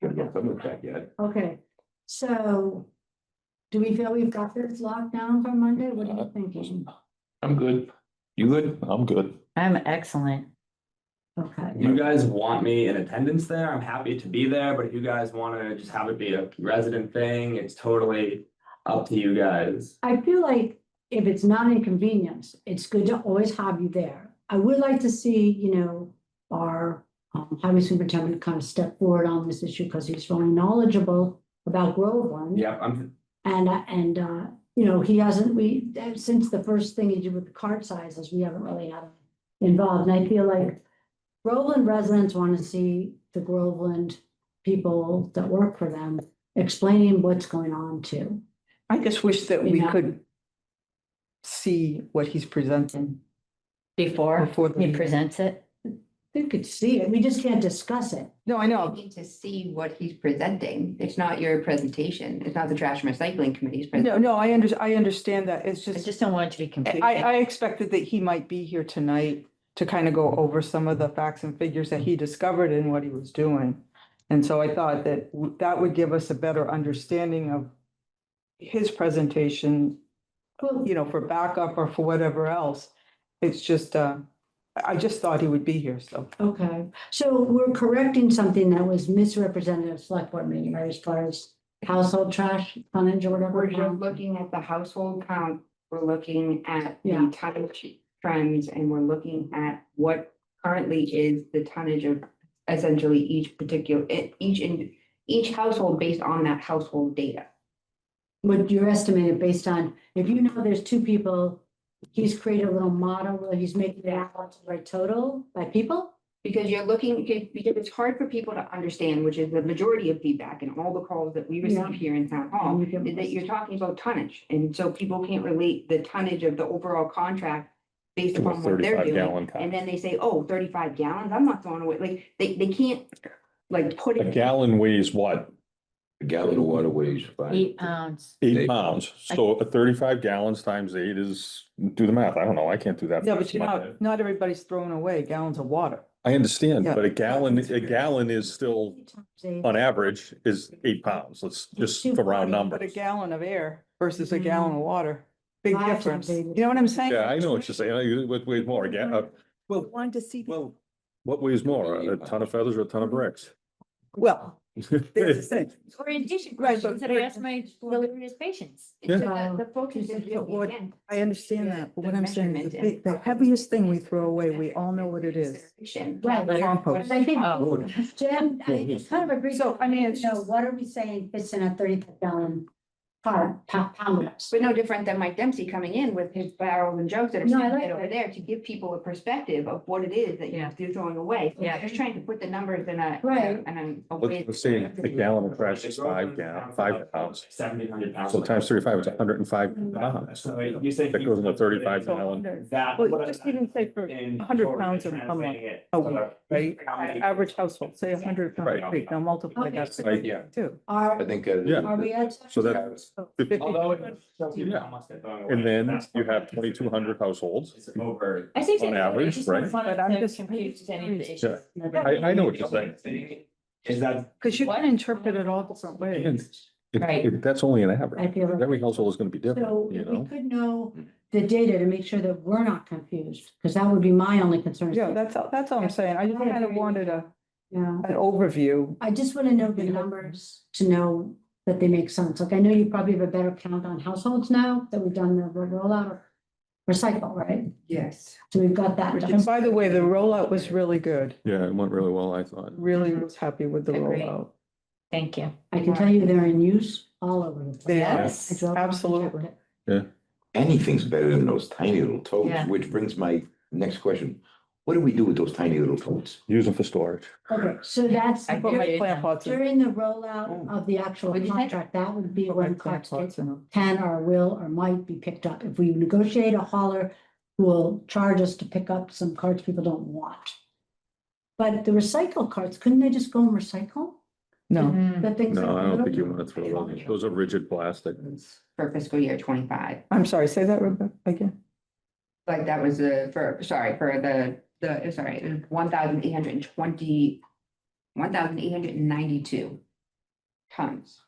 Gotta get someone's backyard. Okay, so do we feel we've got this locked down for Monday? What are you thinking? I'm good. You good? I'm good. I'm excellent. Okay, You guys want me in attendance there? I'm happy to be there, but if you guys wanna just have it be a resident thing, it's totally up to you guys. I feel like if it's not inconvenience, it's good to always have you there. I would like to see, you know, our highway superintendent kind of step forward on this issue because he's really knowledgeable about Groveland. Yeah, I'm, And, you know, he hasn't, since the first thing he did with the cart sizes, we haven't really had him involved. And I feel like Groveland residents want to see the Groveland people that work for them explaining what's going on too. I just wish that we Yeah. could see what he's presenting Before before the he meeting. presents it. We could see it, we just can't discuss it. No, I You know. need to see what he's presenting. It's not your presentation. It's not the trash and recycling committee's No, presentation. no, I understand that. It's I just, just don't want it to be confusing. I expected that he might be here tonight to kind of go over some of the facts and figures that he discovered in what he was doing. And so I thought that that would give us a better understanding of his presentation, Well, you know, for backup or for whatever else. It's just, I just thought he would be here, so. okay, so we're correcting something that was misrepresented at select board meeting, right, as far as household trash tonnage or whatever. We're just looking at the household count, we're looking at Yeah. the tonnage trends, and we're looking at what currently is the tonnage of essentially each particular, each household based on that household data. What you're estimating based on, if you know there's two people, he's created a little model where he's making it out to the right total by people? Because you're looking, because it's hard for people to understand, which is the majority of feedback and all the calls that we Yeah. receive here in town hall. And you give Is that us- you're talking about tonnage, and so people can't relate the tonnage of the overall contract based To a upon what they're 35 doing. gallon car. And then they say, oh, 35 gallons, I'm not throwing away, like, they can't, like, put A it. gallon weighs what? A gallon of water weighs 5. 8 pounds. 8 pounds. So 35 gallons times 8 is, do the math. I don't know. I can't do that. Yeah, fast but you in my know, head. not everybody's throwing away gallons of water. I understand, Yeah. but a gallon is still, on average, is 8 pounds. Let's just for round But a numbers. gallon of air versus a gallon of water, big Five difference. times You eight. know what I'm saying? Yeah, I know what you're saying. What weighs more? Well, wanted to see. Well, what weighs more? A ton of feathers or a ton of bricks? Well, there's the thing. Or in addition, Right, questions but- that I ask my delirious patients. Yeah. So the focus is But what- again. I understand that, but the what I'm saying, measurement the and big, the heaviest thing we throw away, we all know what it is. Right. Compost. I think, Oh. Jim, I kind of agree. So, I mean, it's You know, just- what are we saying fits in a 35-gallon pound? But no different than Mike Dempsey coming in with his barrels and jugs that are No, I sitting like right over that. there to give people a perspective of what it is that Yeah. you're throwing away. So Yeah. Just trying to put the numbers in a. Right. And a way. Let's say a gallon of trash is 5 pounds. 1,700 pounds. So times 35, it's 105 pounds. So you say. That goes in a 35 gallon. That. Well, what- just even say for in 100 total, pounds of translating it a to week, the- right? Average household, say 100 pounds a Right. week, now multiply that Right, by two. Are, I think. Yeah. are we at? So that- So 50 Although it shows you Yeah. how much they're throwing away, And then that's you have probably- 2,200 households. It's over. I think. On average, right? But I'm just confused any of the confused. issues. I know what you're saying. Is that? Because you can interpret it all different ways. Right. That's only an I average. feel like. Every household is gonna be So different, you if we know? could know the data to make sure that we're not confused, because that would be my only concern. Yeah, that's all I'm saying. I just kind of wanted Yeah, an overview. I just want to know the numbers to know that they make sense. Like, I know you probably have a better count on households now that we've done the rollout of recycle, right? Yes. So we've got that. done. And by the way, the rollout was really good. Yeah, it went really well, I thought. Really was happy with the Agreed. rollout. Thank you. I can tell you they're in use all over the place. Yes, I drove around and absolutely. checked it. Anything's better than those tiny little totes, Yeah. which brings my next question. What do we do with those tiny little totes? Use them for storage. Okay, so that's I put during my- Plant pots in. during the rollout of the actual What'd you say? contract, that would be when Plant carts pots in them. can or will or might be picked up. If we negotiate a hauler who will charge us to pick up some carts people don't want. But the recycle carts, couldn't they just go and recycle No, Mhm. the things? No, that I don't go think you to- want to throw those. Those are rigid plastic. For fiscal year 25. I'm sorry, say that Rebecca again. Like that was for 1,892 tons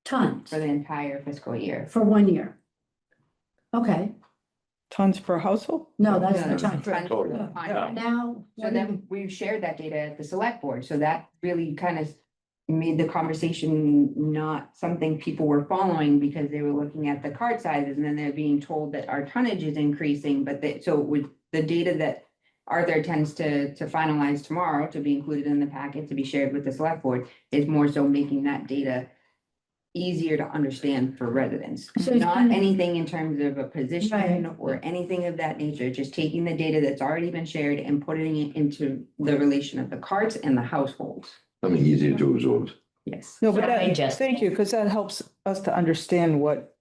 Tons for the entire fiscal year. for 1 year. Okay, Tons per household? no, that's No, the no, ton. tons Total. per ton. Yeah. Now, So then we shared that data at the select board, so that really kind of made the conversation not something people were following because they were looking at the cart sizes and then they're being told that our tonnage is increasing, but so with the data that Arthur intends to finalize tomorrow to be included in the packet to be shared with the select board is more so making that data easier to understand for residents. So it's Not kind of- anything in terms of a position Right. or anything of that nature, just taking the data that's already been shared and putting it into the relation of the carts and the households. Something easier to absorb. Yes. No, but So that, digest. thank you, because that helps us to understand what,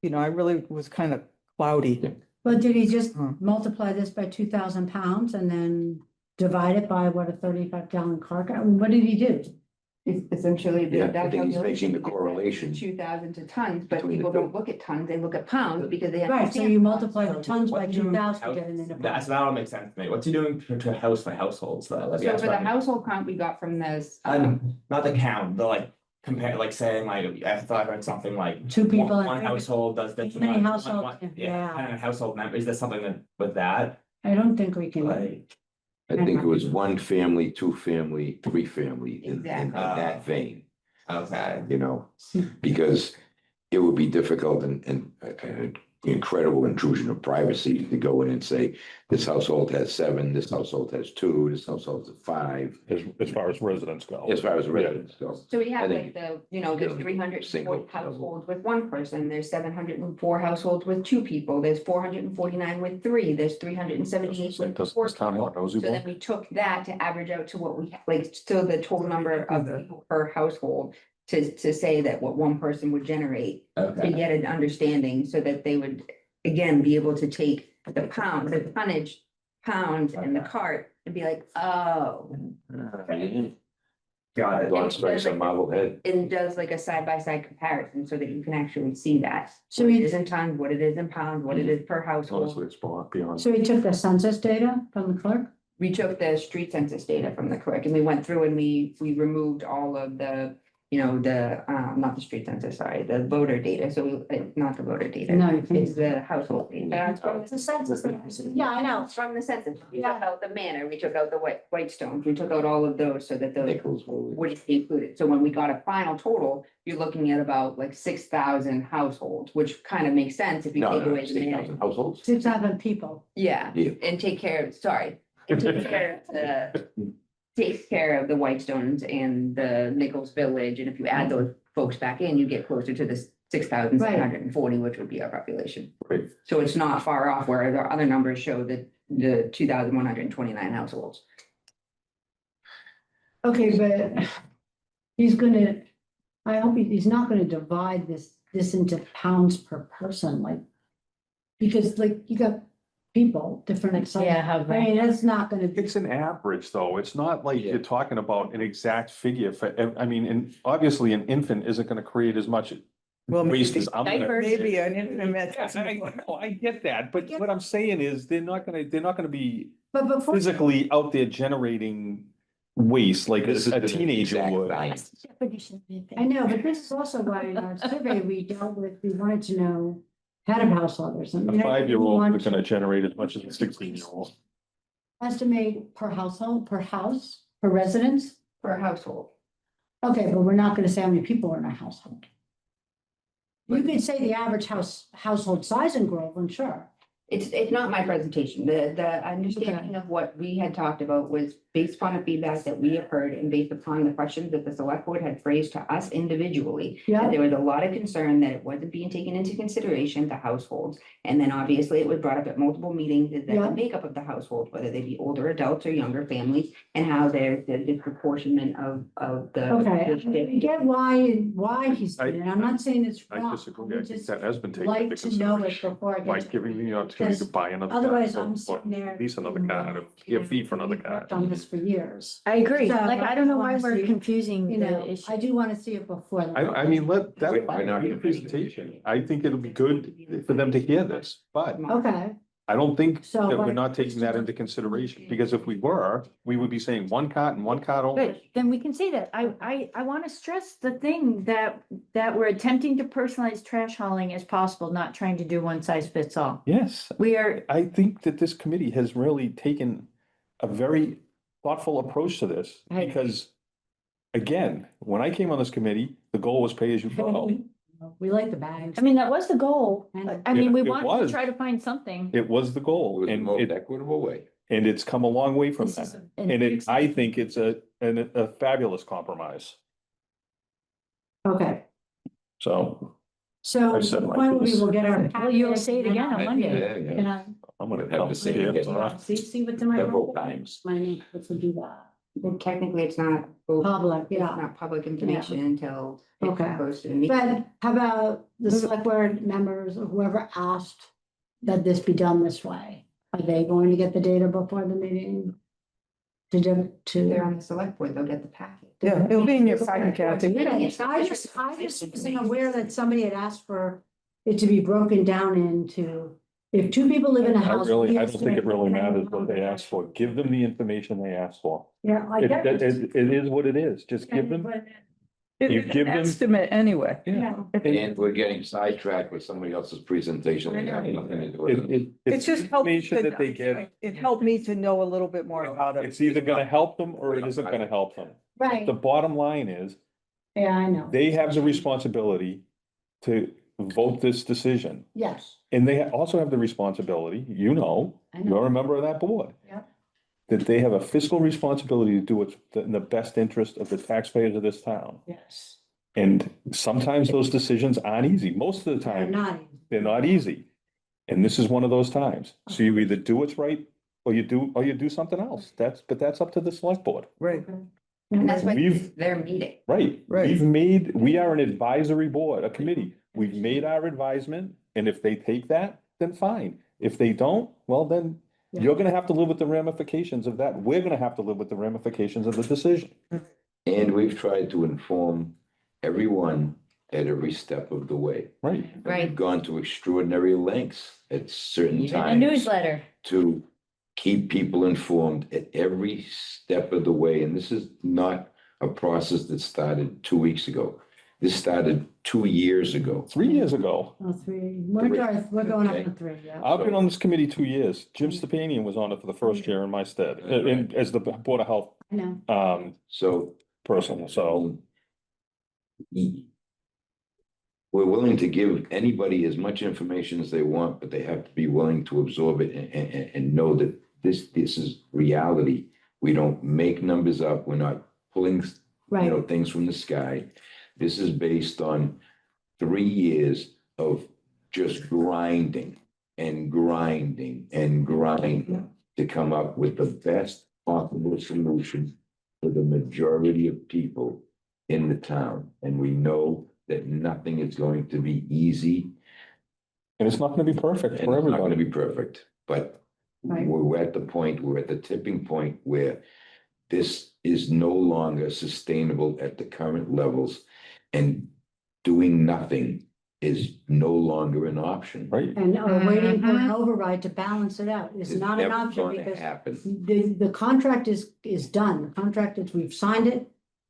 I really was kind of cloudy. but did he just Hmm. multiply this by 2,000 pounds and then divide it by what a 35-gallon cart? I mean, what did he do? It's essentially. Yeah, I think he's making the correlation. 2,000 to tons, but between the people two. don't look at tons, they look at pounds because they. Right, so understand you pounds. multiply the tons by What do you- 2,000 to get it into. That's, that'll make sense to me. What's he doing to house for households though? Let me So ask for the about- household count we got from this. Not the count, the like compare, like saying like, I thought I read something like. Two people One in- household does this. Many one- households, one- yeah. And a household member, is there something that with that, I don't think we can. like, I think it was 1 family, 2 family, 3 family in Exactly. that vein, okay. you know? Because it would be difficult and an incredible intrusion of privacy to go in and say, this household has 7, this household has 2, this household has 5, As far as residents go. as far as residents go. So we have I like think there's it'll 304 single- households with 1 person, there's 704 households with 2 people, there's 449 with 3, there's 378 with Does 4 this town people. have a nosy So then bone? we took that to average out to what we, like, so the total number of people per household. To say that what 1 person would generate, to Okay. get an understanding, so that they would, again, be able to take the tonnage, pounds and the cart, and be like, oh. Got it. Don't strike some marble head. And does like a side-by-side comparison, so that you can actually see that. So What it he- is in tons, what it is in pounds, what it is per Honestly, household. it's beyond. So we took the census data from the clerk? we took the street census data from the clerk and we went through and we removed all of the, not the street census, sorry, the voter data. So not the voter data. No, you It's can. the household data. It's a census. Yeah, I know. It's from the census. We took out the manor, we took out the Whitestones, we took out all of those so that those Nichols will. would be included. So when we got a final total, you're looking at about like 6,000 households, which kind of makes sense if you No, take no, away the manor. 6,000 households. 6,000 people. Yeah, Yeah. and take care of, sorry, and take care of takes care of the Whitestones and the Nichols Village, and if you add those folks back in, you get closer to the 6,740, which would be our population. Right. So it's not far off, where the other numbers show that the 2,129 households. Okay, but I hope he's not gonna divide this into pounds per person, like. Because like you got people, different sizes. Yeah, how I mean, that's not gonna be. It's an average, though. It's not like Yeah. you're talking about an exact figure for, I mean, and obviously an infant isn't gonna create as much Well, waste maybe- as I'm gonna. Diapers. Maybe an infant. I get that, but what I'm saying is they're not gonna be But before. physically out there generating waste like This is a an teenager exact would. science. I know, but this is also why in our survey we dealt with, we wanted to know head of household or something. A 5-year-old is gonna generate as much as a 16-year-old. Estimate per household, per house, per residence. Per household. Okay, but we're not gonna say how many people are in a household. You could say the average household size in Groveland, sure. It's not my presentation. The understanding of what we had talked about was based upon the feedback that we have heard and based upon the questions that the select board had phrased to us individually. Yeah. That there was a lot of concern that it wasn't being taken into consideration, the households. And then obviously it was brought up at multiple meetings that Yeah. the makeup of the household, whether they be older adults or younger families, and how there's the disproportionment of the. Okay, I get why he's doing it. I'm not saying it's I wrong. disagree. I I think just that has been taken like into to know it consideration before I by get. giving the opportunity to buy another. car, Otherwise, or- I'm or sitting there. Lease another car, to give fee for another We've car. worked on this for years. I agree. So, Like, I don't know why honestly, we're confusing You the know, issue. I do want to see it before. the- I mean, that's We're fine, not read the gonna- presentation. I think it'll be good for them to hear this, but Okay, I don't think So, that we're like- not taking that into consideration, because if we were, we would be saying one cot and one cot Good, only. then we can say that. I want to stress the thing that we're attempting to personalize trash hauling as possible, not trying to do one size fits all. Yes, We are, I think that this committee has really taken a very thoughtful approach to this, Right. because again, when I came on this committee, the goal was pay as you go. we like the bags. I mean, that was the goal. I know. I mean, we It wanted to was. try to find something. It was the It goal, was the and most equitable way. it's come a long way from This is that. an And ex- I think it's a fabulous compromise, Okay, so so I've said the my point will be, piece. we'll get our. Well, you'll say it again on packet, Monday. Yeah, yeah. and I- I'm gonna Have tell to say you. it again. See what's in my. Several times. My name, let's do that. But technically, it's not. Public, It's yeah. not public information until it's Okay. posted. in the- But how about the select board members or whoever asked that this be done this way? Are they going to get the data before the meeting? To do, They're to. on the select board, they'll get the packet. Yeah, it'll be in your packet, Kathy. I just wasn't aware that somebody had asked for it to be broken down into, if two people live in a I house. really, we I don't think it estimate- really matters what they ask for. Give them the information they ask for. Yeah, I It, get it, it. it is what it is. Just give them, But- You It's give an them- estimate anyway. yeah. And we're getting sidetracked with somebody else's presentation. They have nothing to do with it. It's just helpful. information that they get. It helped me to know a little bit more about it. It's either gonna help them or it isn't gonna help them. Right, The bottom line is, yeah, I know. they have the responsibility to vote this decision. Yes, And they also have the responsibility, you know, I you're know. a member of that board. Yep. That they have a fiscal responsibility to do what's in the best interest of the taxpayers of this town. Yes. And sometimes those decisions aren't easy. Most of the They're time, not. they're not easy. And this is one of those times. So you either do what's right or you do something else. But that's up to the select board. Right. And that's why We've- they're meeting. Right. Right. We are an advisory board, a committee. We've made our advisement, and if they take that, then fine. If they don't, well, then you're gonna have to live with the ramifications of that. We're gonna have to live with the ramifications of the decision. And we've tried to inform everyone at every step of the way. Right. Right. We've gone to extraordinary lengths at certain Even a times newsletter. to keep people informed at every step of the way. And this is not a process that started 2 weeks ago. This started 2 years ago. 3 years ago. Oh, three, we're going up Okay. to three, yeah. I've been on this committee 2 years. Jim Stepanian was on it for the first year in my stead, as the Board of Health, I know. So person, so. we're willing to give anybody as much information as they want, but they have to be willing to absorb it and know that this is reality. We don't make numbers up. We're not pulling, Right, things from the sky. This is based on 3 years of just grinding and grinding and grinding to come up with the best possible solution for the majority of people in the town. And we know that nothing is going to be easy And it's not gonna be perfect and for it's not gonna everybody. be perfect, but Right. we're at the point, we're at the tipping point where this is no longer sustainable at the current levels, and doing nothing is no longer an option. Right, and waiting for an override to balance it out is It's not an never option gonna because happen. the contract is done. The contract is, we've signed it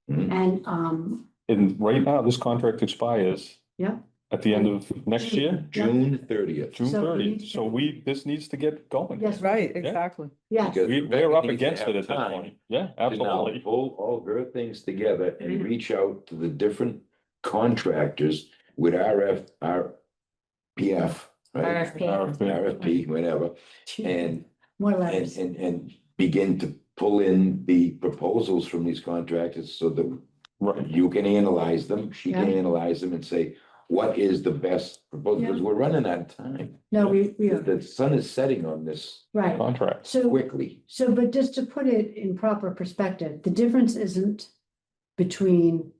Mhm. and, and right now, this contract expires yeah. at the end of next year, June 30th. June So we need 30th, to so get- this needs to get going. Yes. Right, exactly. Yes, Because We're up Rebecca needs to against have it at this time point, yeah, to now absolutely. pull all her things together and Mhm. reach out to the different contractors with RFP, right? RFP. RFP, whatever, and more And, letters. and begin to pull in the proposals from these contractors so that Right, you can analyze them, she can Yeah. analyze them and say, what is the best proposal? Because Yeah. we're running out of time. No, we The are, the sun is setting on this right. contract. So, quickly. but just to put it in proper perspective, the difference isn't between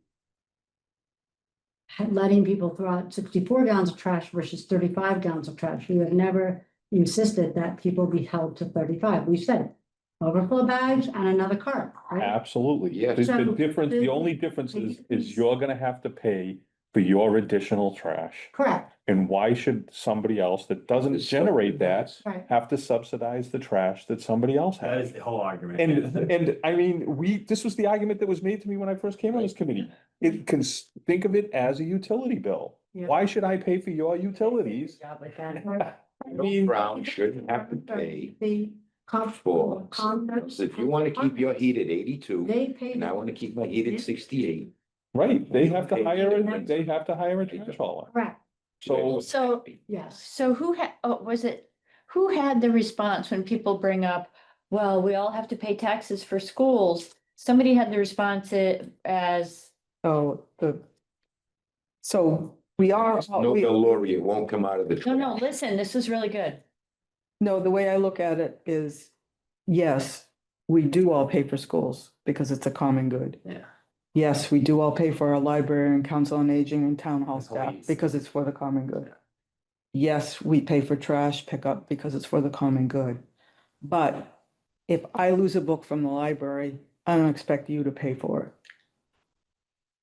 letting people throw out 64 gallons of trash versus 35 gallons of trash. We have never insisted that people be held to 35. We said overflow bags and another cart, right? Absolutely. Yes. The So difference, the the- only difference the is difference- you're gonna have to pay for your additional trash. Correct, And why should somebody else that doesn't generate that right. have to subsidize the trash that somebody else That is has? the whole argument. And I mean, this was the argument that was made to me when I first came on this committee. It can, think of it as a utility bill. Yeah. Why should I pay for your utilities? Job with that. I mean, Brown shouldn't have to pay The for, condos. so if you want to keep your heat at 82, They pay. and I want to keep my heat at 68. right, they have to hire a trash hauler. Correct, So, So- yes. So who had the response when people bring up, well, we all have to pay taxes for schools? Somebody had the response as, So we are, Nobel laureate won't come out of the. no, listen, this is really good. no, the way I look at it is, yes, we do all pay for schools because it's a common good. Yeah. Yes, we do all pay for our library and council on aging and town hall staff Employees. because it's for the common good. Yes, we pay for trash pickup because it's for the common good. But if I lose a book from the library, I don't expect you to pay for it.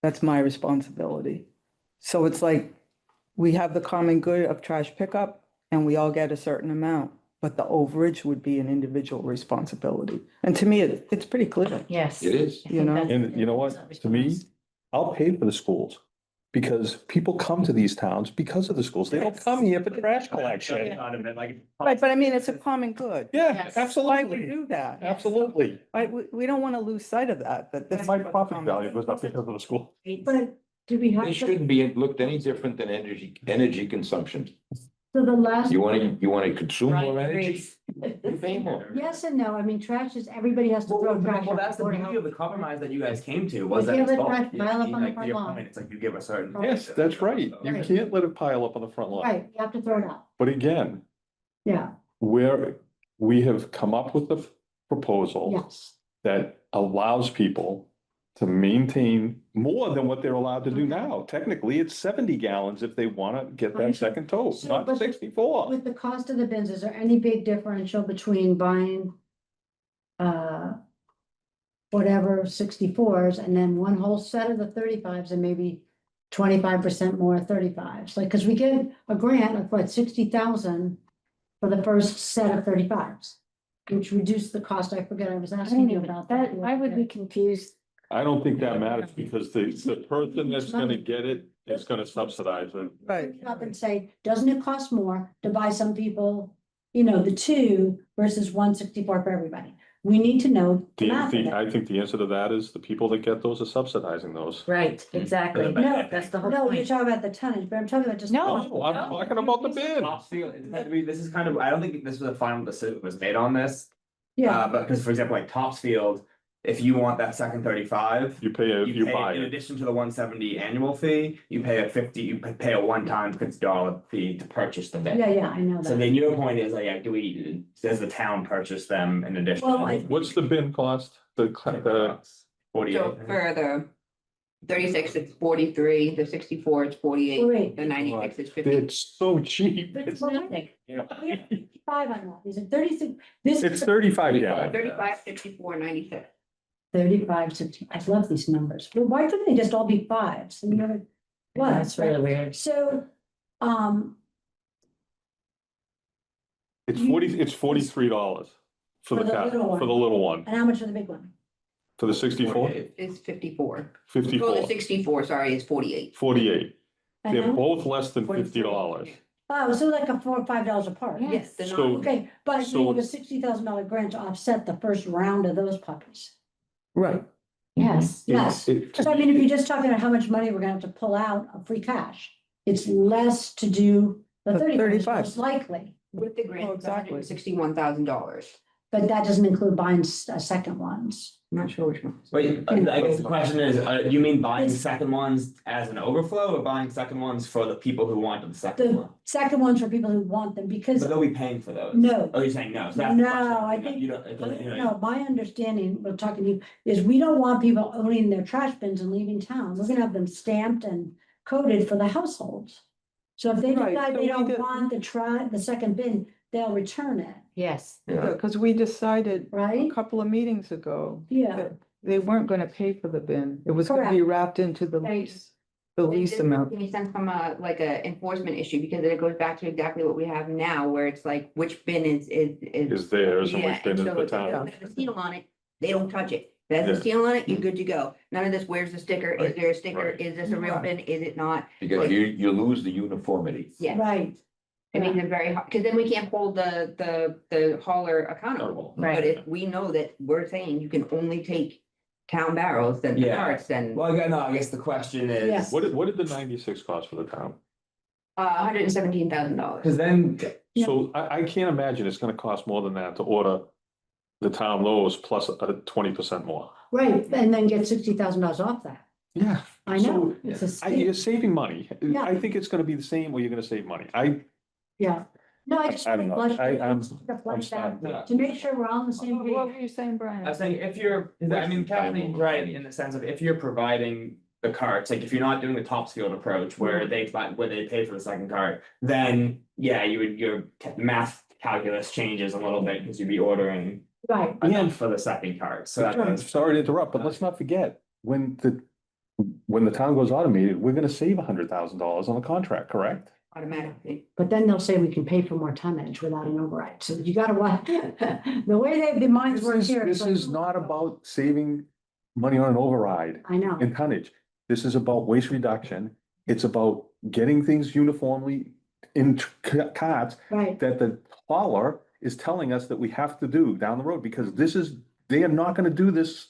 That's my responsibility. So it's like, we have the common good of trash pickup and we all get a certain amount, but the overage would be an individual responsibility. And to me, it's pretty clear. Yes. It is. I think You know? that's- and you know what, to me, I'll pay for the schools. Because people come to these towns because of the schools. They don't come here for trash collection. Right, but I mean, it's a common good. Yeah, Yes. Why we absolutely, do that? absolutely. We don't want to lose sight of that, this. My profit value goes up because of the school. But do we have, It to- shouldn't be looked any different than energy consumption. so the last. You want to consume more Right, energy? agrees. You pay more. Yes and no, I mean, trash is, everybody has to throw trash. Well, out. that's the Board of beauty Health. of the compromise that you guys came to, was If that you it's have a both. trash pile up on the Like, to front your lawn. point, it's like you give a certain. Yes, that's right. You Right. can't let it pile up on the front lawn. Right, you have to throw it out, But again, yeah, we have come up with a proposal yes, that allows people to maintain more than what they're allowed to do now. Technically, it's 70 gallons if they want to get that second tote, So, not but- 64. with the cost of the bins, is there any big differential between buying whatever 64s and then one whole set of the 35s and maybe 25% more 35s, like, cause we get a grant of what, 60,000 for the first set of 35s. which reduced the cost. I forget, I was I asking don't you even, about that, that. I would be confused. I don't think that matters because the person that's gonna get it is gonna subsidize it. Right. Up and say, doesn't it cost more to buy some people, you know, the two versus 164 for everybody? We need to know the math of it. I think the answer to that is the people that get those are subsidizing those. Right, exactly. No, That's the whole No, you're point. talking about the tonnage, but I'm talking about just. No. Oh, I'm talking about the bin. Topsfield, this is kind of, I don't think this was a final decision was made on this. Yeah, But because for example, like Topsfield, if you want that second 35. You pay, You you pay, buy in it. addition to the 170 annual fee, you pay a one-time $50 fee to purchase the bin. yeah, I know So that. then your point is like, yeah, does the town purchase them in addition? Well, I- What's the bin cost? The, So 48. for the 36, it's 43, the 64, it's 48, Wait, the 96 is 50. it's so cheap. It's nothing. five on that, is it 36? This It's is 35, yeah. 35, 64, 96. 35, 60. I love these numbers. Well, why couldn't they just all be fives? And you're, what? That's really weird. So, It's $43 for For the the cat, little one. for the little one, and how much for the big one? for the 64, It's 54. Oh, 54, the 64, sorry, is 48. 48. And They're how- both less than $50. Oh, so like a $4 or $5 apart. Yes, they're So- not, Okay, but So- you have a $60,000 grant to offset the first round of those puppies. Right. Yes. Yes. It- So I mean, if you're just talking about how much money we're gonna have to pull out of free cash, it's less to do the The 35, 35. most likely. with the grant, it's exactly. $161,000. But that doesn't include buying second ones. I'm not sure which one. Wait, I guess the question is, you mean buying second ones as an overflow or buying second ones for the people who wanted the second The one? second ones for people who want them because, But they'll be paying for those. no. Oh, you're saying no, so that's the No, question. I think- You don't, you know, No, my understanding, we're talking to you, is we don't want people owning their trash bins and leaving town. We're gonna have them stamped and coded for the households. So if they Right, decide so they we don't did- want the second bin, they'll return it, Yes. Because we decided a right? couple of meetings ago Yeah, that they weren't gonna pay for the bin. It was gonna be Correct. wrapped into the lease, the lease amount. Give me sense from a, like a enforcement issue, because it goes back to exactly what we have now, where it's like, which bin is. Is theirs and Yeah, which bin is so the if it town. doesn't have a seal on it, they don't touch it. If it has a seal on it, you're good to go. None of this, where's the sticker? Is Right, there a sticker? right. Is this a real bin? Is it not? Because you lose the uniformity. Yeah, right. it makes it very hard, because then we can't hold the hauler accountable. Right. But if we know that we're saying you can only take town barrels and Yeah. carts, then well, again, no, I guess the question is. Yes. What did the 96 cost for the town? $117,000. Cause then, Yeah. So I can't imagine it's gonna cost more than that to order the town Lowe's plus 20% more. Right, and then get $60,000 off that. Yeah. I know, it's a You're steal, saving money. Yeah. I think it's gonna be the same or you're gonna save money. yeah. No, I just. I don't know. wanna flush- I'm flush that sorry. To make sure we're all on the same What page. were you saying, Brian? I was saying, if you're, I mean, Kathleen's right in the sense of if you're providing the carts, like if you're not doing the Topsfield approach where where they pay for the second cart, then yeah, your math calculus changes a little bit because you'd be ordering Right, enough for the second cart, so I'm that's. sorry to interrupt, but let's not forget, when the town goes automated, we're gonna save $100,000 on the contract, correct? Automatically. but then they'll say we can pay for more tonnage without an override, so you gotta watch, the way the minds work here. it's This like- is not about saving money on an override I know, in tonnage. This is about waste reduction. It's about getting things uniformly in carts right, that the hauler is telling us that we have to do down the road, because they are not gonna do this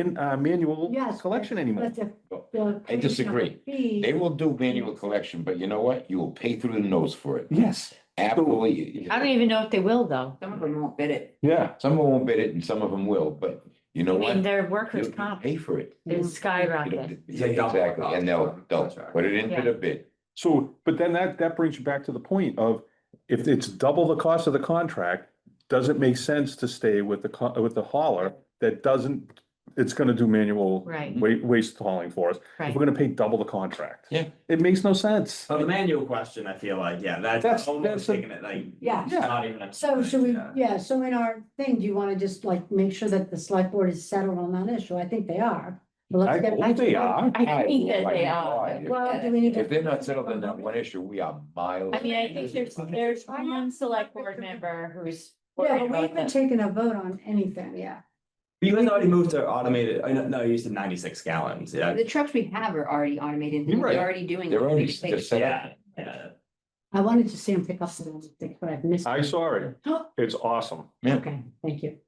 manual yes. collection anymore. but the I disagree. fee- They will do manual collection, but you know what? You will pay through the nose for it. Yes, Absolutely. I don't even know if they will, though. Some of them won't bid it. yeah. Some of them won't bid it and some of them will, but you know I mean, what? their workers' You comp pay for it. is You know, skyrocket. Yeah, exactly, and they'll put it into the bid. So, but then that brings you back to the point of, if it's double the cost of the contract, does it make sense to stay with the hauler that doesn't, it's gonna do manual Right. waste hauling for us? If Right. we're gonna pay double the contract. Yeah. It makes no sense. So the manual question, I feel like, yeah, That's- that's almost that's a- taking it like. Yeah. it's Not even. a- So should we, Yeah. yeah, so in our thing, do you wanna just like make sure that the select board is settled on that issue? I think they are. But let's I get- hope they are. I think that My they God, are. if- Well, do we need to? If they're not settled on that one issue, we are miles. I mean, I think there's one select board member who's Yeah, but we haven't taken a vote on anything, yeah. You guys already moved to automated, I know, no, you said 96 gallons, yeah. The trucks we have are already automated, You're right. they're already doing. They're what already we say. just set up. Yeah, yeah. I wanted to see him pick up some things, but I've missed. I saw it. It's awesome. Okay, thank you.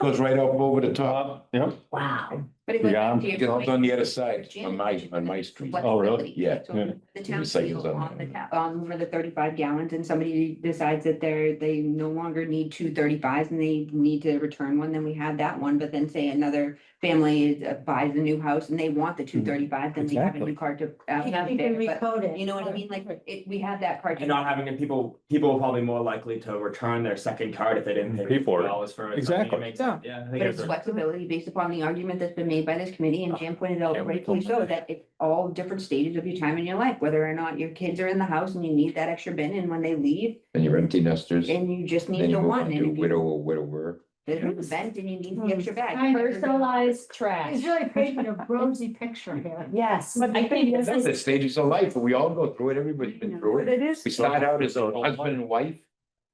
Goes right up over the top. Yep. Wow. But it goes Yeah. back to your Get point. on the other side, on my street. Oh, really? Flexibility. Yeah. So Yeah. The town Recycles feel on on the for the 35 gallons and somebody decides that they no longer need 2 35s and they need to return one, then we have that one. But then say another family buys a new house and they want the 235, then we have a Exactly. new card to. You have can there. But recode it. You know what I mean? Like, we have that card. And not having it, people are probably more likely to return their second card if they didn't pay Pay for it. $50 for it. Exactly. It makes sense. Yeah, I think But it's it's. flexibility based upon the argument that's been made by this committee, and Jan pointed out Yeah, we rightfully so, that it's all different stages of your time in your life, whether or not your kids are in the house and you need that extra bin, and when they leave, And your empty nesters. and you just Then need you the move one, on and to if you- widow or widower. there's an event and you need the extra bag. Personalized trash. He's really painting a rosy picture here. Yes. But I think this That's is, the stages of life, we all go through it, everybody's been through but it. it is, We start out as a husband and wife,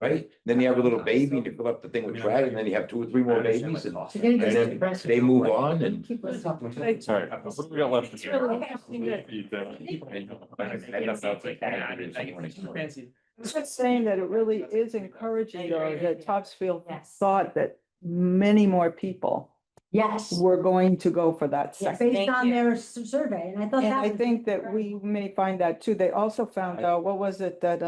right? Then you have a little baby and you fill up the thing with trash, and then you have 2 or 3 more babies, and You're gonna and get then depressed. they move on and. Keep us up. All right, what do we got left? It's really interesting that- I'm just saying that it really is encouraging though, that Topsfield Yes. thought that many more people Yes, were going to go for that yeah, second. based on their survey, and I thought And that. I was- think that we may find that too. They also found out, what was it that,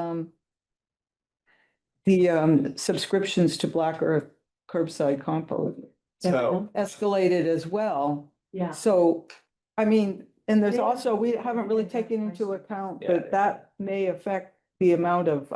the subscriptions to Black Earth curbside compost So, escalated as well. Yeah, So, I mean, and there's Yeah. also, we haven't really taken into account Yeah, that that may affect the amount of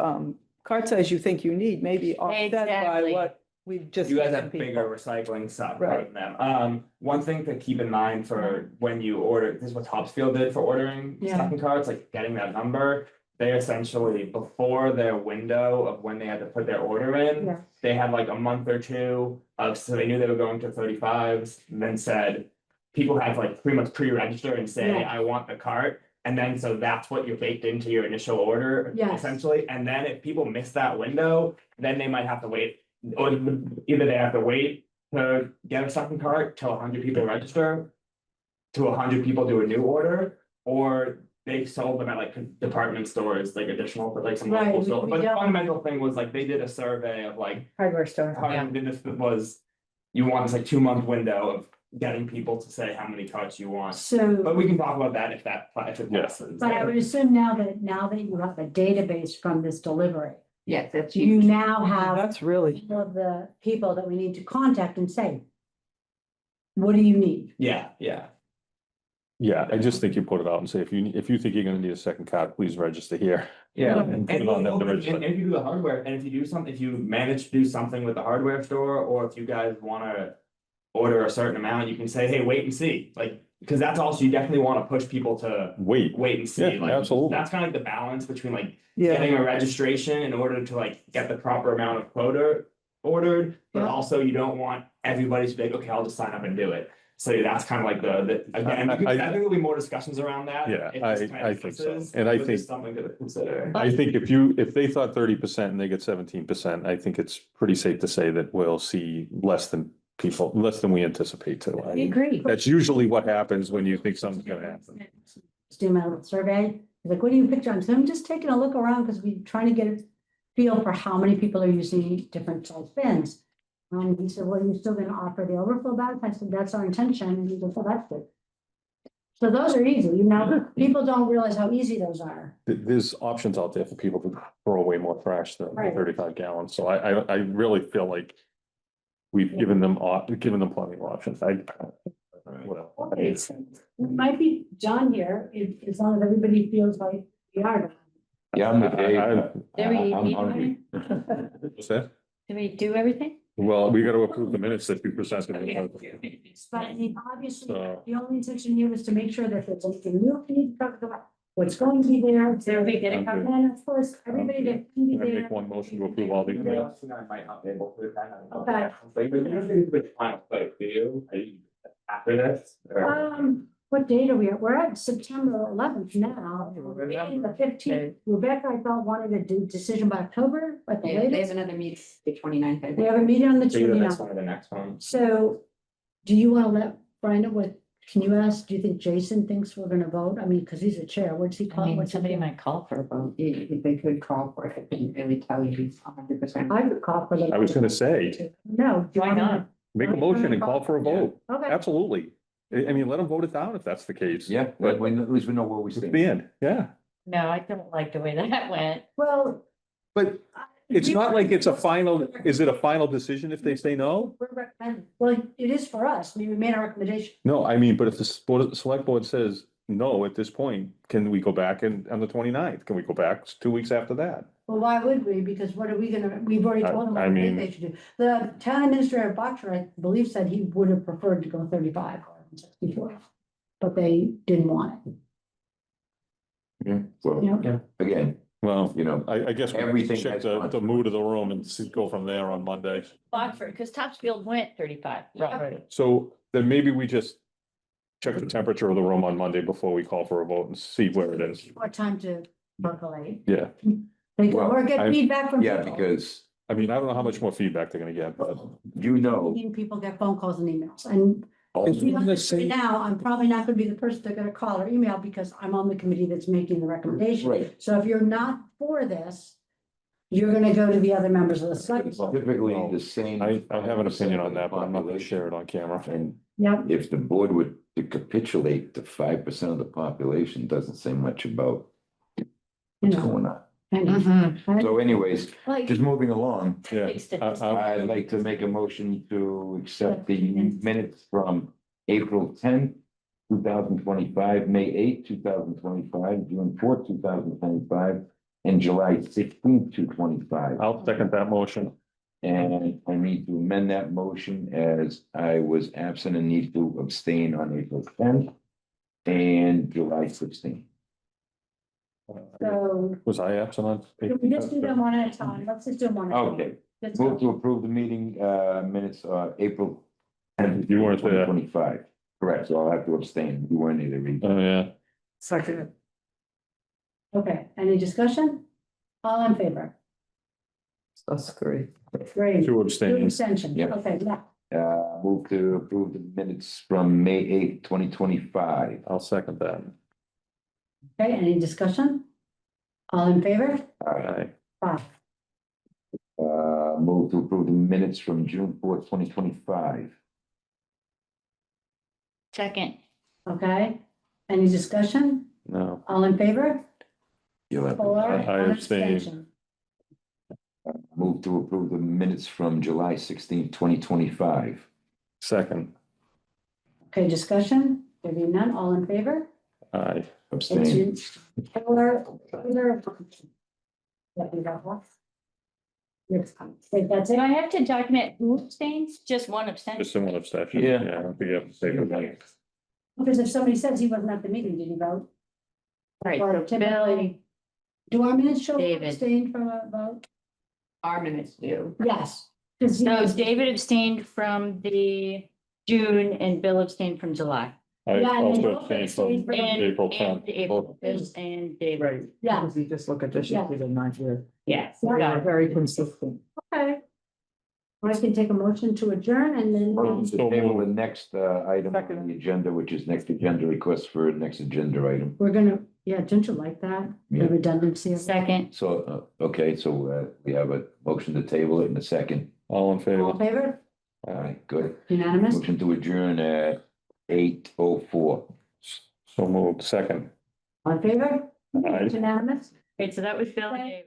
cart size you think you need, maybe offset by Exactly. what we've just. you guys given have people. bigger recycling stuff Right. than them. One thing to keep in mind for when you order, this is what Topsfield did for ordering Yeah. second cards, like getting that number. They essentially, before their window of when they had to put their order in, Yeah. they had like a month or two of, so they knew they were going to 35s, and then said. People had to like pretty much pre-register and say, Yeah. I want the cart, and then so that's what you baked into your initial order. Yes. Essentially, and then if people miss that window, then they might have to wait, or either they have to wait to get a second cart till 100 people register. To 100 people do a new order, or they sold them at like department stores, like additional, but like some Right, local we- store. we But the don't- fundamental thing was like, they did a survey of like, hardware store. how many did this was. You want this like 2-month window of getting people to say how many carts you want, but So, we can talk about that if it Yeah. passes. but I would assume now that you have a database from this delivery, Yes, that's you huge. now have That's really, all of the people that we need to contact and say, what do you need? Yeah, yeah. Yeah, I just think you put it out and say, if you think you're gonna need a second card, please register here. Yeah, And and put it on them to register. if you do the hardware, and if you do something, if you manage to do something with the hardware store, or if you guys wanna. Order a certain amount, you can say, hey, wait and see, like, cause that's also, you definitely wanna push people to Wait, wait and see, Yeah, like. absolutely. That's kind of like the balance between like yeah, getting a registration in order to like get the proper amount of quota ordered, but Yeah. also you don't want everybody to be like, okay, I'll just sign up and do it. So that's kind of like again, I think there'll be more discussions around that. Yeah, if this kind of I think so. passes, And I but think- it's something to consider. I think if they thought 30% and they get 17%, I think it's pretty safe to say that we'll see less than we anticipate to. I agree. That's usually what happens when you think something's gonna happen. Just do my little survey, like, what do you picture on? So I'm just taking a look around, because we're trying to get a feel for how many people are using different size bins. And he said, well, you're still gonna offer the overflow bags? I said, that's our intention, and he goes, well, that's good. So those are easy, people don't realize how easy those are. There's options out there for people to throw away more trash than Right. 35 gallons, so I really feel like we've given them plenty of options. Whatever. Okay, so it might be John here, as long as everybody feels like we are. Yeah, I'm with Dave. Do we I'm need hungry. What's that? Did we do everything? Well, we gotta approve the minutes that you presented. But I mean, obviously, So- the only intention here was to make sure that there's anything new we need to talk about, what's going to be there. Did everybody get a I'm copy? good. And of course, everybody that can be Can I there. make one motion to approve all these minutes? I might not be able to. Okay. Like, we usually do the final vote, do you? Are you after this? or- What date are we at? We're at September 11th now. We're The 15th. Rebecca, I thought wanted to do decision by October, at the They have latest. another meeting, the 29th. I We think. have a meeting on the Maybe the 29th. next one or the next one. So do you want to let Brian know what, can you ask, do you think Jason thinks we're gonna vote? I mean, because he's a chair, what's he I call? mean, what's he somebody do? might call for a vote. If they could call for it, I couldn't really tell you 100%. I would call for them. I was gonna say, No. do you Why wanna- not? make a motion and call for a vote. Okay, Absolutely. I mean, let them vote it down if that's the case. Yeah, but at least we know where we It's stand. the end, yeah. No, I don't like the way that went. well. But it's not like it's a final, is it a final decision if they say no? We're recommending, well, it is for us, I mean, we made our recommendation. No, I mean, but if select board says no at this point, can we go back on the 29th? Can we go back 2 weeks after that? Well, why would we? Because what are we gonna, we've already told them I what we mean- think they should do. The town administrator Boxer, I believe, said he would have preferred to go 35 or 64. But they didn't want it, Well, you know? again, Well, you know, I guess we Everything check has the mood of the room and go from there on Monday. Boxford, because Topsfield went 35. Right. So then maybe we just check the temperature of the room on Monday before we call for a vote and see where it is. More time to percolate. Yeah, Or get I- feedback from yeah, people. because I mean, I don't know how much more feedback they're gonna get, but. you know. Seeing people get phone calls and emails, and It's you know, in the right same- now, I'm probably not gonna be the person they're gonna call or email because I'm on the committee that's making the recommendation. Right. So if you're not for this, you're gonna go to the other members of the select. board. Typically the same. I have an opinion on that, but I'm not gonna share it on camera. And Yep, if the board would to capitulate to 5% of the population, doesn't say much about you what's know, going on. I know. Mhm. So anyways, Like, just moving along, Yeah. big statistic. I'd like to make a motion to accept the minutes from April 10th, 2025, May 8th, 2025, June 4th, 2025, and July 16th, 2025. I'll second that motion. And I need to amend that motion as I was absent and need to abstain on April 10th and July 16th. So, Was I absent on? can we just do them one at a time? Let's just do them one at a time. Okay, Let's move go. to approve the meeting minutes, April 10th, You weren't there. 2025. Correct, so I'll have to abstain. You weren't either. Reed. Oh, yeah. Second. Okay, any discussion? All in favor? That's great. Great. Two Two abstains. abstentions. Yeah. Okay, yeah. Move to approve the minutes from May 8th, 2025. I'll second that. Okay, any discussion? All in favor? Aye. Five. Move to approve the minutes from June 4th, 2025. Second, Okay, any discussion? No, All in favor? You'll have to- Four. I One abstain. abstention. Move to approve the minutes from July 16th, 2025. second. Okay, discussion? There being none, all in favor? Aye. It's Abstain. you. Four. Let me go. Yes, wait, that's do it? I have to document who abstains? Just one abstention? Just someone abstention. Yeah. I don't think you have to say it. Because if somebody says he wasn't at the meeting, did he vote? Right, Or so typically- Bill, Do our minutes show David. abstained from a vote? Our minutes do. Yes. 'Cause he no, was- David abstained from the June and Bill abstained from July. I Yeah, and also then abstained abstained from from- April And 10th. April, Bill and David. Right. Yeah. Because you just look at this, you Yeah. see they're not here. Yes. Yeah. They are very consistent. Okay. I can take a motion to adjourn and then. Move to So table the moved. next item on the agenda, which is next agenda request for next agenda item. We're gonna, yeah, don't you like that? Yeah. The redundancy of. Second, So, okay, so we have a motion to table it in a second. All in All favor? in favor? All right, good. Unanimous? Motion to adjourn at 8:04. So moved, second. All in favor? Aye. Unanimous? okay, so that was Bill and David.